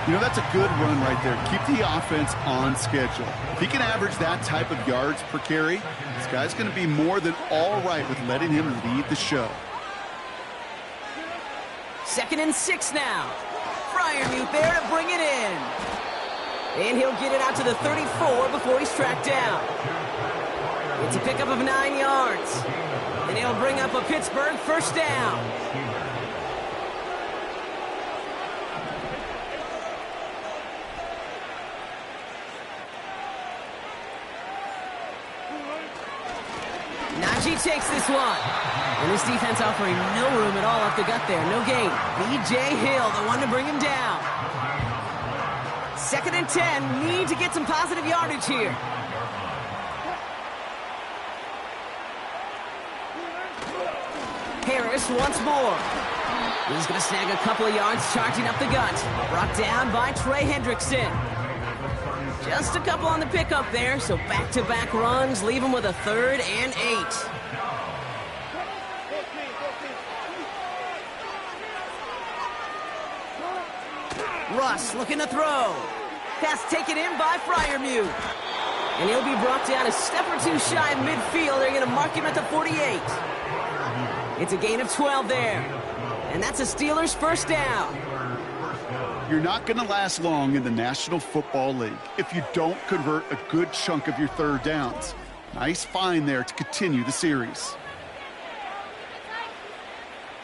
You know, that's a good run right there. Keep the offense on schedule. If he can average that type of yards per carry, this guy's going to be more than all right with letting him lead the show. 2nd and 6 now. Freiermuth there to bring it in. And he'll get it out to the 34 before he's tracked down. It's a pickup of 9 yards. And he'll bring up a Pittsburgh first down. Najee takes this one. And this defense offering no room at all up the gut there. No gain. B.J. Hill, the one to bring him down. 2nd and 10. Need to get some positive yardage here. Harris once more. He's going to snag a couple of yards charging up the gut. Brought down by Trey Hendrickson. Just a couple on the pickup there, so back-to-back runs leave him with a 3rd and 8. Russ looking to throw. Pass taken in by Freiermuth. And he'll be brought down a step or two shy of midfield. They're going to mark him at the 48. It's a gain of 12 there. And that's a Steelers first down. You're not going to last long in the National Football League if you don't convert a good chunk of your 3rd downs. Nice find there to continue the series.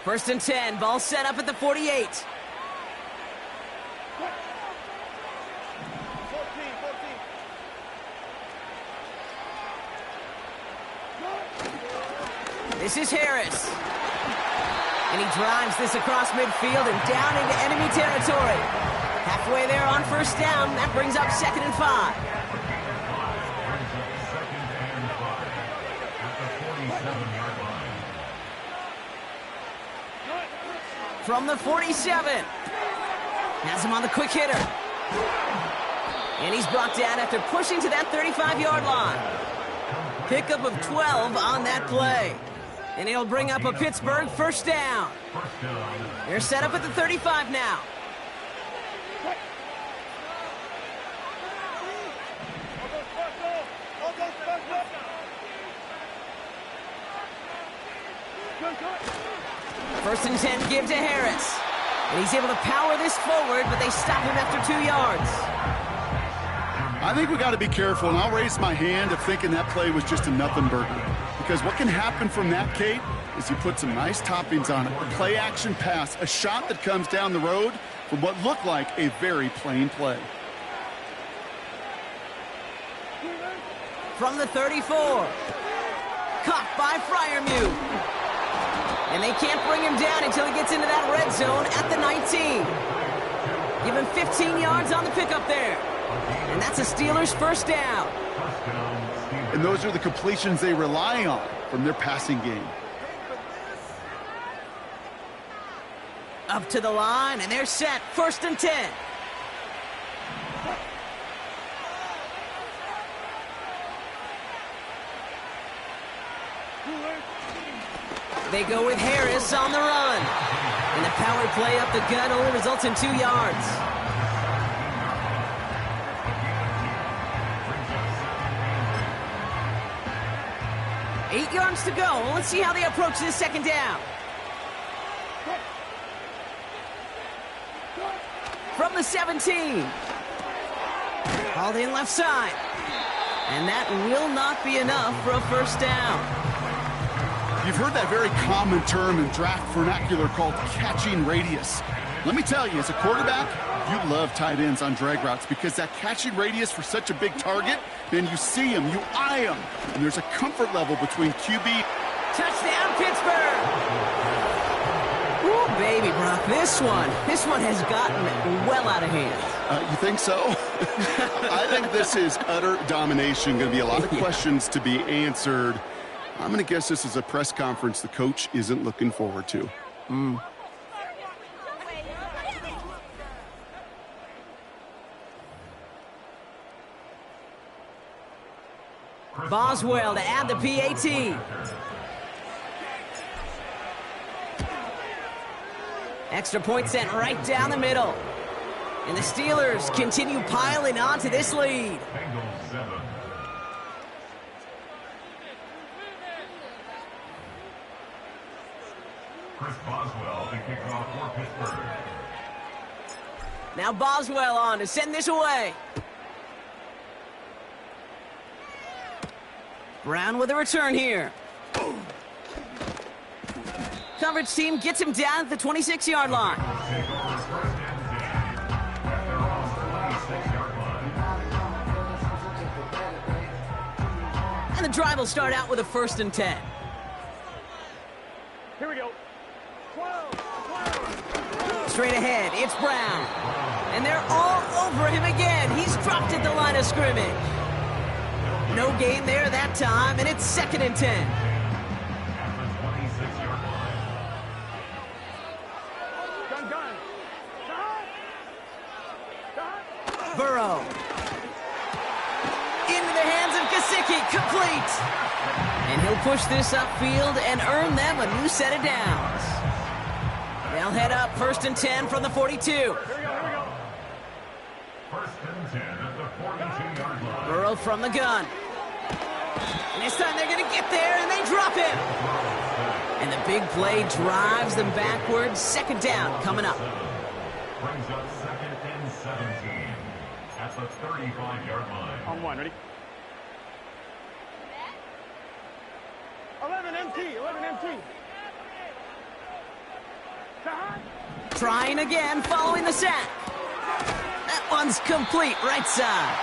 1st and 10. Ball set up at the 48. This is Harris. And he drives this across midfield and down into enemy territory. Halfway there on first down. That brings up 2nd and 5. From the 47. Has him on the quick hitter. And he's brought down after pushing to that 35-yard line. Pickup of 12 on that play. And he'll bring up a Pittsburgh first down. They're set up at the 35 now. First and 10 give to Harris. And he's able to power this forward, but they stop him after 2 yards. I think we got to be careful, and I'll raise my hand of thinking that play was just a nothing burger. Because what can happen from that, Kate, is you put some nice toppings on it. A play-action pass, a shot that comes down the road from what looked like a very plain play. From the 34. Caught by Freiermuth. And they can't bring him down until he gets into that red zone at the 19. Give him 15 yards on the pickup there. And that's a Steelers first down. And those are the completions they rely on from their passing game. Up to the line, and they're set. 1st and 10. They go with Harris on the run. And the power play up the gut only results in 2 yards. Eight yards to go. Let's see how they approach this second down. From the 17. Hauled in left side. And that will not be enough for a first down. You've heard that very common term in draft vernacular called catching radius. Let me tell you, as a quarterback, you love tight ends on drag routes because that catching radius for such a big target, then you see him, you eye him, and there's a comfort level between QB. Touchdown, Pittsburgh! Ooh, baby, Brock, this one has gotten well out of hand. You think so? I think this is utter domination. Going to be a lot of questions to be answered. I'm going to guess this is a press conference the coach isn't looking forward to. Boswell to add the PAT. Extra point sent right down the middle. And the Steelers continue piling onto this lead. Bengals 7. Chris Boswell to kick off for Pittsburgh. Now Boswell on to send this away. Brown with a return here. Coverage team gets him down at the 26-yard line. Take over first and 10 at their own 26-yard line. And the drive will start out with a 1st and 10. Here we go. 12. Straight ahead, it's Brown. And they're all over him again. He's dropped at the line of scrimmage. No gain there that time, and it's 2nd and 10. At the 26-yard line. Gun. Burrow. Into the hands of Gesicki, complete. And he'll push this upfield and earn them a new set of downs. They'll head up 1st and 10 from the 42. Here we go. First and 10 at the 42-yard line. Burrow from the gun. And this time they're going to get there, and they drop him. And the big play drives them backwards. 2nd down coming up. Brings up 2nd and 17 at the 35-yard line. On one, ready? 11 MT. Trying again following the sack. That one's complete right side.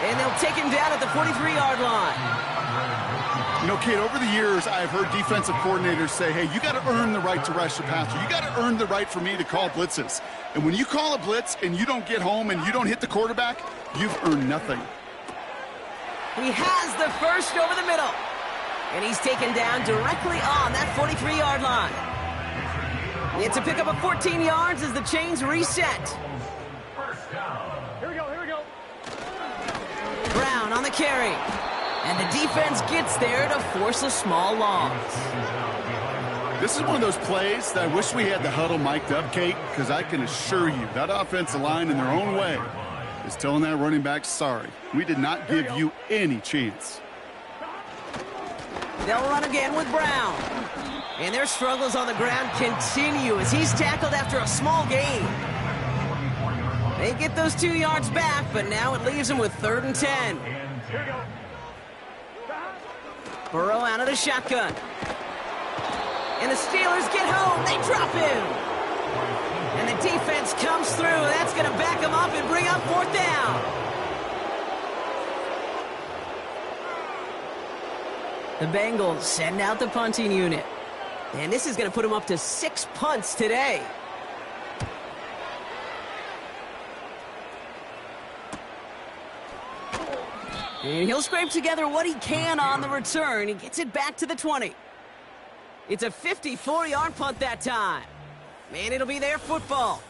And they'll take him down at the 43-yard line. You know, Kate, over the years, I've heard defensive coordinators say, hey, you got to earn the right to rush the passer. You got to earn the right for me to call blitzes. And when you call a blitz and you don't get home and you don't hit the quarterback, you've earned nothing. He has the first over the middle. And he's taken down directly on that 43-yard line. It's a pickup of 14 yards as the chains reset. First down. Here we go. Brown on the carry. And the defense gets there to force a small loss. This is one of those plays that I wish we had the huddle mic'd up, Kate, because I can assure you that offensive line in their own way is telling that running back, sorry, we did not give you any chance. They'll run again with Brown. And their struggles on the ground continue as he's tackled after a small gain. They get those 2 yards back, but now it leaves them with 3rd and 10. Burrow out of the shotgun. And the Steelers get home. They drop him. And the defense comes through. That's going to back them up and bring up 4th down. The Bengals send out the punting unit. And this is going to put them up to 6 punts today. And he'll scrape together what he can on the return. He gets it back to the 20. It's a 54-yard punt that time. Man, it'll be their football.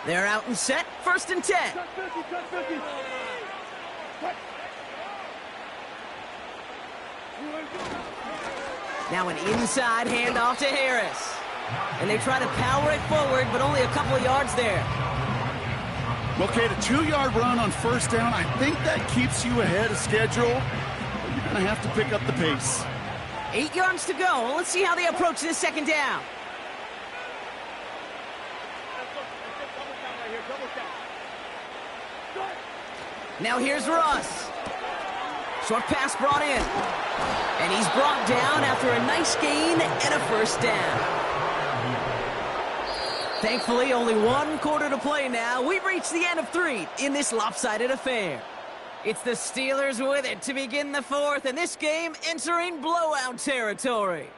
They're out and set, 1st and 10. Cut 50. Now an inside handoff to Harris. And they try to power it forward, but only a couple of yards there. Okay, the 2-yard run on 1st down, I think that keeps you ahead of schedule. But you're going to have to pick up the pace. 8 yards to go. Well, let's see how they approach this 2nd down. Now here's Russ. Short pass brought in. And he's brought down after a nice gain and a 1st down. Thankfully, only 1 quarter to play now. We've reached the end of 3 in this lopsided affair. It's the Steelers with it to begin the 4th, and this game entering blowout territory.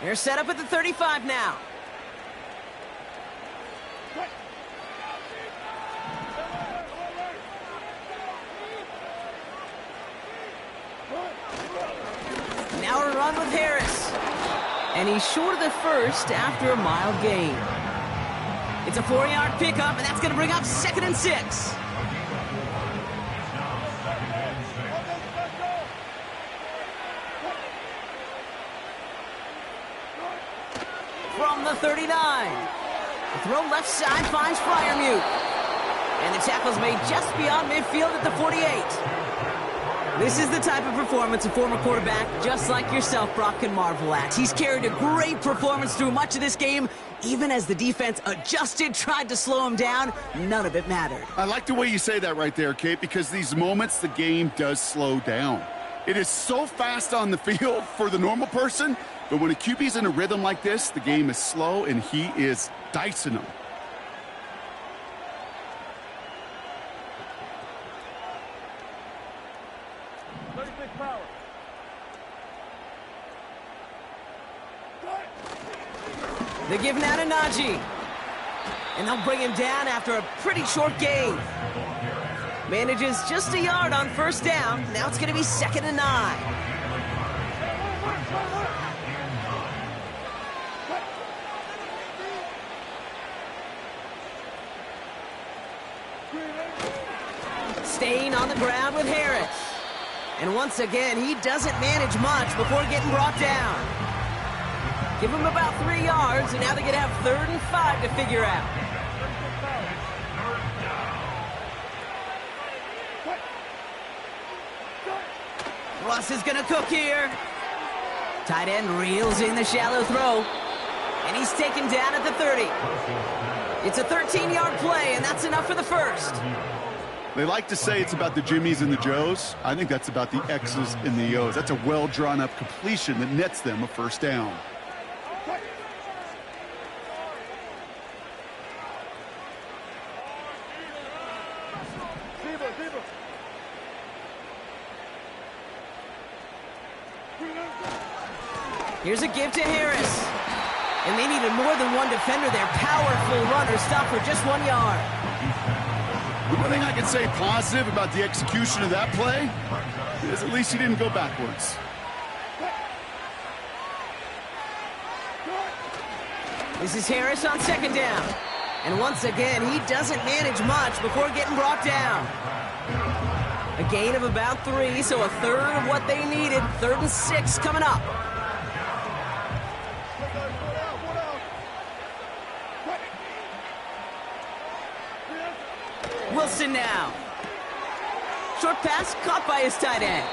They're set up at the 35 now. Now a run with Harris. And he's short of the first after a mild gain. It's a 4-yard pickup, and that's going to bring up 2nd and 6. From the 39. The throw left side finds Freiermuth. And the tackle's made just beyond midfield at the 48. This is the type of performance a former quarterback just like yourself, Brock, can marvel at. He's carried a great performance through much of this game. Even as the defense adjusted, tried to slow him down, none of it mattered. I like the way you say that right there, Kate, because these moments the game does slow down. It is so fast on the field for the normal person, but when a QB's in a rhythm like this, the game is slow and he is dicing them. They give now to Najee. And they'll bring him down after a pretty short gain. Manages just a yard on first down. Now it's going to be 2nd and 9. Staying on the ground with Harris. And once again, he doesn't manage much before getting brought down. Give him about 3 yards, and now they're going to have 3rd and 5 to figure out. Russ is going to cook here. Tight end reels in the shallow throw. And he's taken down at the 30. It's a 13-yard play, and that's enough for the first. They like to say it's about the Jimmies and the Joes. I think that's about the X's and the O's. That's a well-drawn-up completion that nets them a first down. Here's a give to Harris. And they needed more than one defender there. Powerful runner, stop for just 1 yard. The one thing I can say positive about the execution of that play is at least he didn't go backwards. This is Harris on 2nd down. And once again, he doesn't manage much before getting brought down. A gain of about 3, so a 1/3 of what they needed. 3rd and 6 coming up. Wilson now. Short pass caught by his tight end.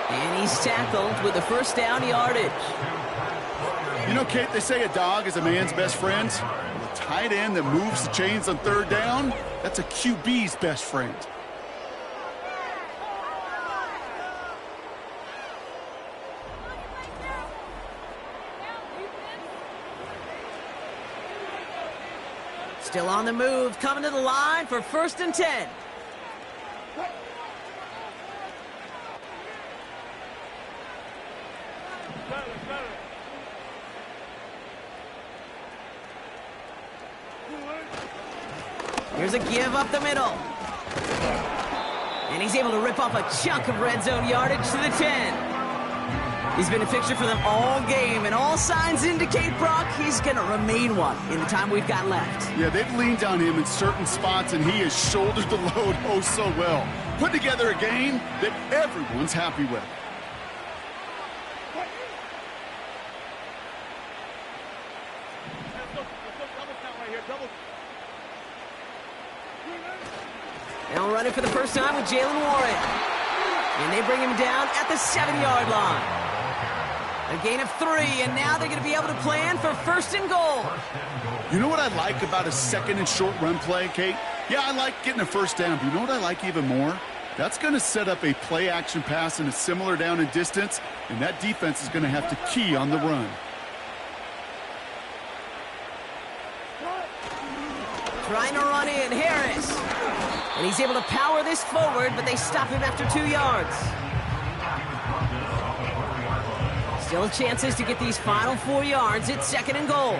And he's tackled with a first down yardage. You know, Kate, they say a dog is a man's best friend. Well, a tight end that moves the chains on 3rd down, that's a QB's best friend. Still on the move, coming to the line for 1st and 10. Here's a give up the middle. And he's able to rip off a chunk of red zone yardage to the 10. He's been a fixture for them all game, and all signs indicate, Brock, he's going to remain one in the time we've got left. Yeah, they've leaned on him in certain spots, and he has shouldered the load oh so well. Put together a game that everyone's happy with. Now running for the first time with Jalen Warren. And they bring him down at the 7-yard line. A gain of 3, and now they're going to be able to plan for 1st and goal. You know what I like about a 2nd and short run play, Kate? Yeah, I like getting a first down, but you know what I like even more? That's going to set up a play-action pass in a similar down and distance, and that defense is going to have to key on the run. Trying to run in, Harris. And he's able to power this forward, but they stop him after 2 yards. Still chances to get these final 4 yards. It's 2nd and goal.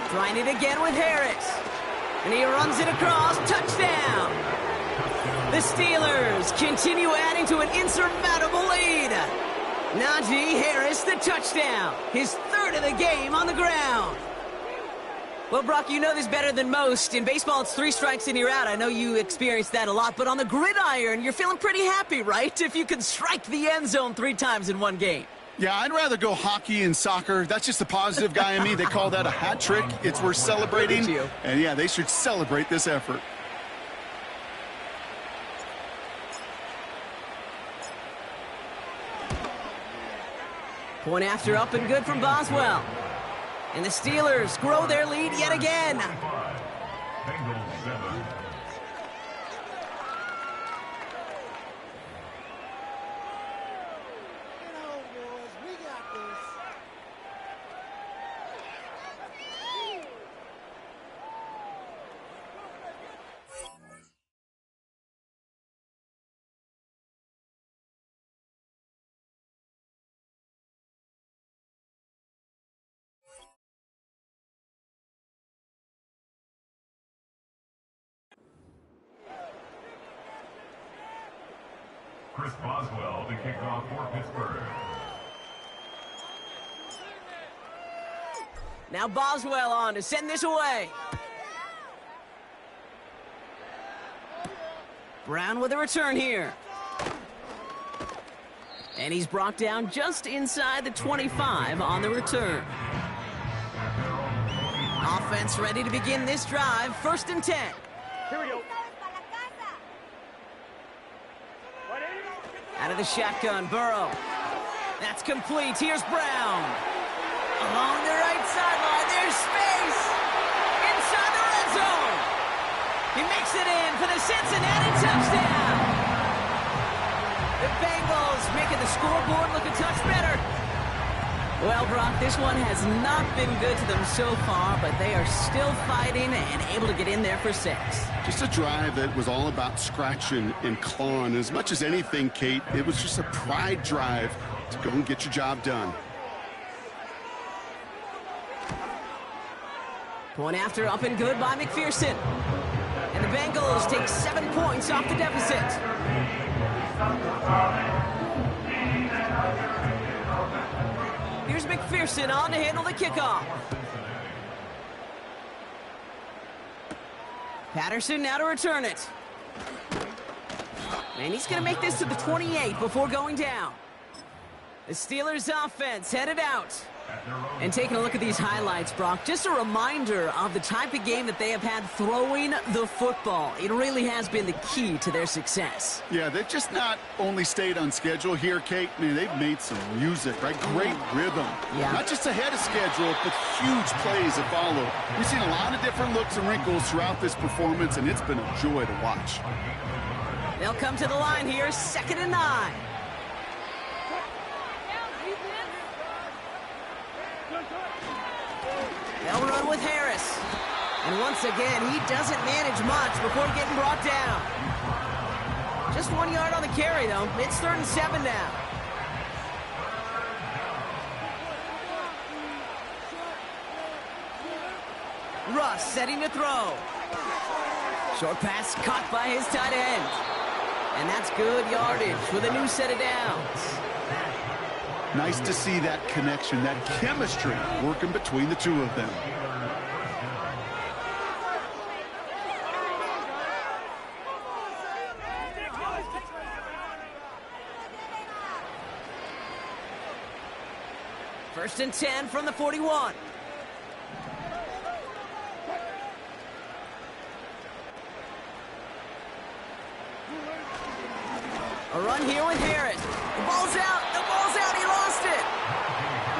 Trying it again with Harris. And he runs it across. Touchdown! The Steelers continue adding to an insurmountable lead. Najee Harris, the touchdown. His 3rd of the game on the ground. Well, Brock, you know this better than most. In baseball, it's 3 strikes and you're out. I know you experienced that a lot. But on the gridiron, you're feeling pretty happy, right? If you can strike the end zone 3 times in one game. Yeah, I'd rather go hockey and soccer. That's just the positive guy in me. They call that a hat trick. It's worth celebrating. And, yeah, they should celebrate this effort. Point after up and good from Boswell. And the Steelers grow their lead yet again. Bengals 7. Chris Boswell to kick off for Pittsburgh. Now Boswell on to send this away. Brown with a return here. And he's brought down just inside the 25 on the return. Offense ready to begin this drive. 1st and 10. Here we go. Out of the shotgun, Burrow. That's complete. Here's Brown. Along the right sideline, there's space. Inside the red zone. He makes it in for the Cincinnati touchdown. The Bengals making the scoreboard look a touch better. Well, Brock, this one has not been good to them so far, but they are still fighting and able to get in there for 6. Just a drive that was all about scratching and clawing. As much as anything, Kate, it was just a pride drive to go and get your job done. Point after up and good by McPherson. And the Bengals take 7 points off the deficit. Here's McPherson on to handle the kickoff. Patterson now to return it. And he's going to make this to the 28 before going down. The Steelers offense headed out. And taking a look at these highlights, Brock, just a reminder of the type of game that they have had throwing the football. It really has been the key to their success. Yeah, they've just not only stayed on schedule here, Kate. Man, they've made some music, right? Great rhythm. Yeah. Not just ahead of schedule, but huge plays that follow. We've seen a lot of different looks and wrinkles throughout this performance, and it's been a joy to watch. They'll come to the line here, 2nd and 9. They'll run with Harris. And once again, he doesn't manage much before getting brought down. Just 1 yard on the carry, though. It's 3rd and 7 now. Russ setting to throw. Short pass caught by his tight end. And that's good yardage with a new set of downs. Nice to see that connection, that chemistry working between the two of them. First and 10 from the 41. A run here with Harris. The ball's out. The ball's out. He lost it.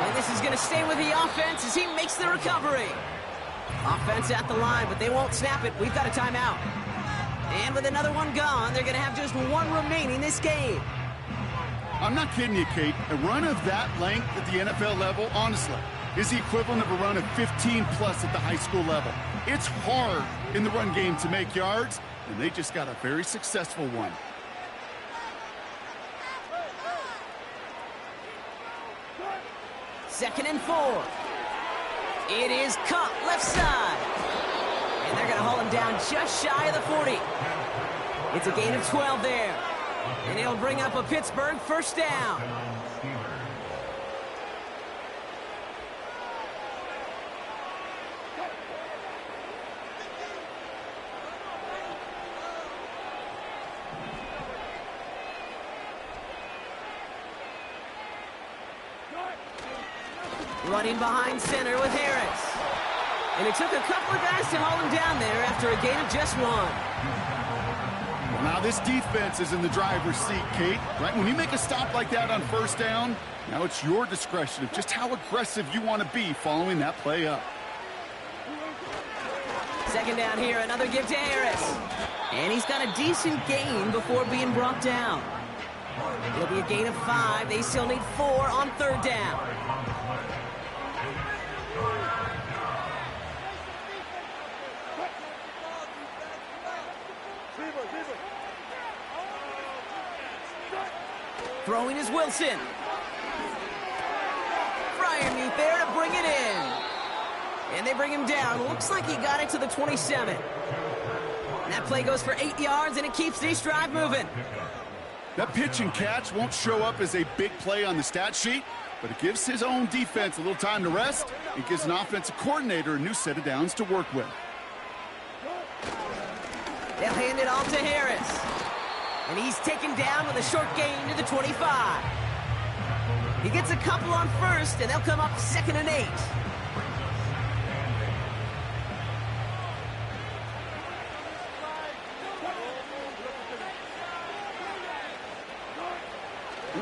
And this is going to stay with the offense as he makes the recovery. Offense at the line, but they won't snap it. We've got a timeout. And with another one gone, they're going to have just one remaining this game. I'm not kidding you, Kate. A run of that length at the NFL level, honestly, is the equivalent of a run of 15-plus at the high school level. It's hard in the run game to make yards, and they just got a very successful one. Second and 4. It is caught left side. And they're going to haul him down just shy of the 40. It's a gain of 12 there. And it'll bring up a Pittsburgh first down. Running behind center with Harris. And it took a couple of guys to haul him down there after a gain of just 1. Well, now this defense is in the driver's seat, Kate. Right? When you make a stop like that on first down, now it's your discretion of just how aggressive you want to be following that play up. Second down here, another give to Harris. And he's got a decent gain before being brought down. It'll be a gain of 5. They still need 4 on third down. Throwing is Wilson. Fryermuth there to bring it in. And they bring him down. Looks like he got it to the 27. And that play goes for 8 yards, and it keeps this drive moving. That pitch and catch won't show up as a big play on the stat sheet, but it gives his own defense a little time to rest. It gives an offensive coordinator a new set of downs to work with. They'll hand it off to Harris. And he's taken down with a short gain to the 25. He gets a couple on first, and they'll come up 2nd and 8.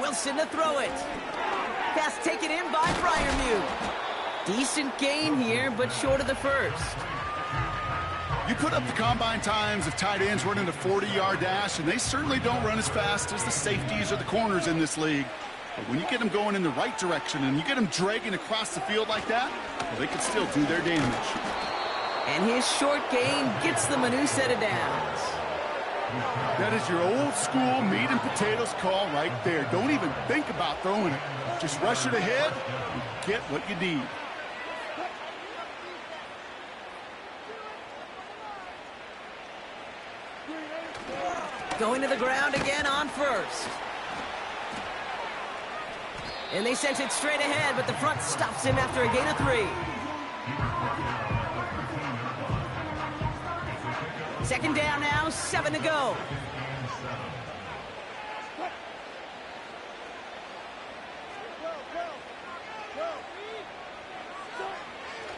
Wilson to throw it. Pass taken in by Fryermuth. Decent gain here, but short of the first. You put up the combine times of tight ends running a 40-yard dash, and they certainly don't run as fast as the safeties or the corners in this league. But when you get them going in the right direction and you get them dragging across the field like that, well, they can still do their damage. And his short gain gets them a new set of downs. That is your old school meat and potatoes call right there. Don't even think about throwing it. Just rush it ahead and get what you need. Going to the ground again on first. And they sent it straight ahead, but the front stops him after a gain of 3. Second down now, 7 to go.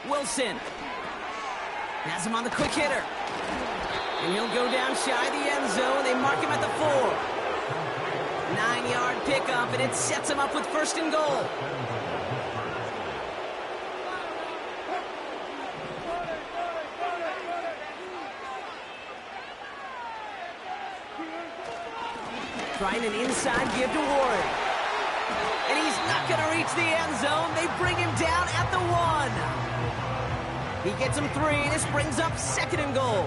Wilson has him on the quick hitter. And he'll go down shy of the end zone. They mark him at the 4. 9-yard pickup, and it sets him up with 1st and goal. Trying an inside give to Warren. And he's not going to reach the end zone. They bring him down at the 1. He gets him 3. This brings up 2nd and goal.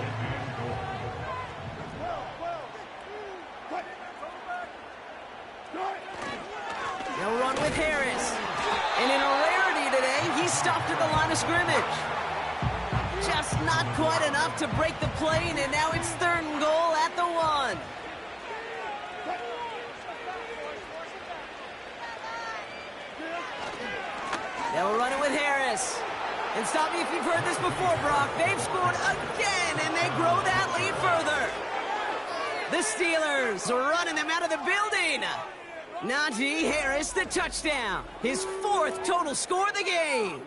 They'll run with Harris. And in a rarity today, he's stopped at the line of scrimmage. Just not quite enough to break the plane, and now it's 3rd and goal at the 1. They'll run it with Harris. And stop me if you've heard this before, Brock. They've scored again, and they grow that lead further. The Steelers are running them out of the building. Najee Harris, the touchdown. His 4th total score of the game.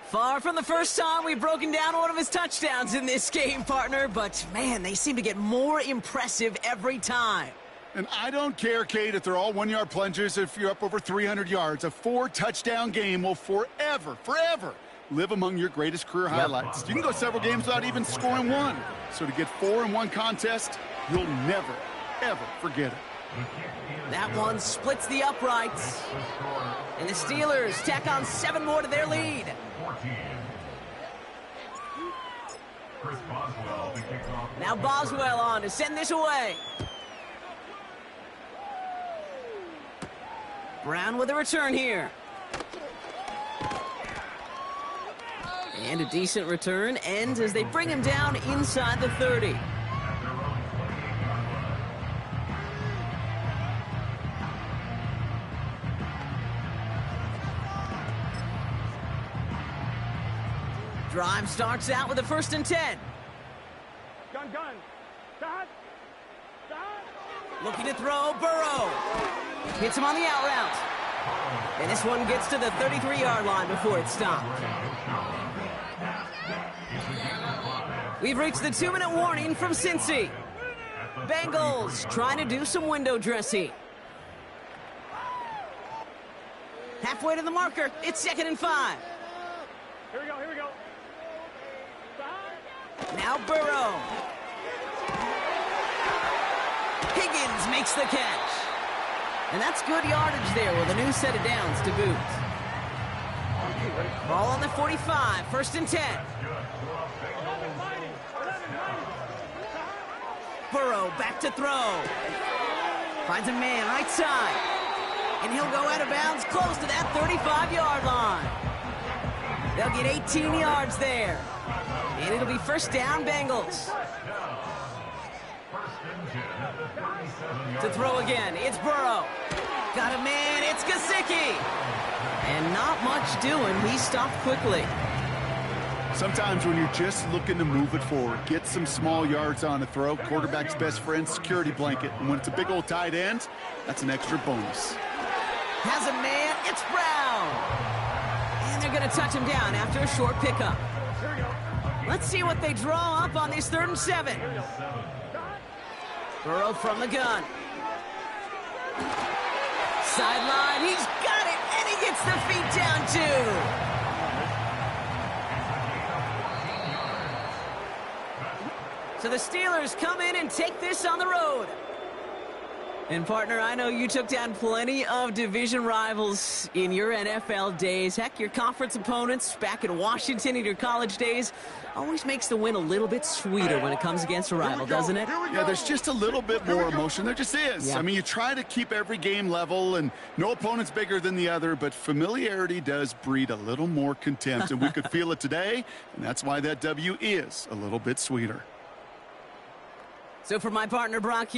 Far from the first time we've broken down one of his touchdowns in this game, partner. But, man, they seem to get more impressive every time. And I don't care, Kate, if they're all 1-yard plunges, if you're up over 300 yards. A 4-touchdown game will forever live among your greatest career highlights. You can go several games without even scoring 1. So to get 4 in one contest, you'll never, ever forget it. That one splits the uprights. And the Steelers tack on 7 more to their lead. 14. Chris Boswell, the kickoff. Now Boswell on to send this away. Brown with a return here. And a decent return ends as they bring him down inside the 30. Drive starts out with a 1st and 10. Gun. Dot. Looking to throw, Burrow. Hits him on the out route. And this one gets to the 33-yard line before it's stopped. We've reached the 2-minute warning from Cincy. Bengals trying to do some window dressing. Halfway to the marker, it's 2nd and 5. Here we go. Now Burrow. Higgins makes the catch. And that's good yardage there with a new set of downs to boot. Ball on the 45, 1st and 10. Burrow back to throw. Finds a man right side. And he'll go out of bounds close to that 35-yard line. They'll get 18 yards there. And it'll be 1st down, Bengals. To throw again, it's Burrow. Got a man, it's Gesicki. And not much doing, he stopped quickly. Sometimes when you're just looking to move it forward, get some small yards on a throw, quarterback's best friend, security blanket. And when it's a big old tight end, that's an extra bonus. Has a man, it's Brown. And they're going to touch him down after a short pickup. Let's see what they draw up on this 3rd and 7. Burrow from the gun. Sideline, he's got it, and he gets the feet down too. So the Steelers come in and take this on the road. And partner, I know you took down plenty of division rivals in your NFL days. Heck, your conference opponents back in Washington in your college days always makes the win a little bit sweeter when it comes against a rival, doesn't it? Yeah, there's just a little bit more emotion. There just is. Yeah. I mean, you try to keep every game level, and no opponent's bigger than the other, but familiarity does breed a little more contempt, and we could feel it today, and that's why that W is a little bit sweeter. So for my partner, Brock,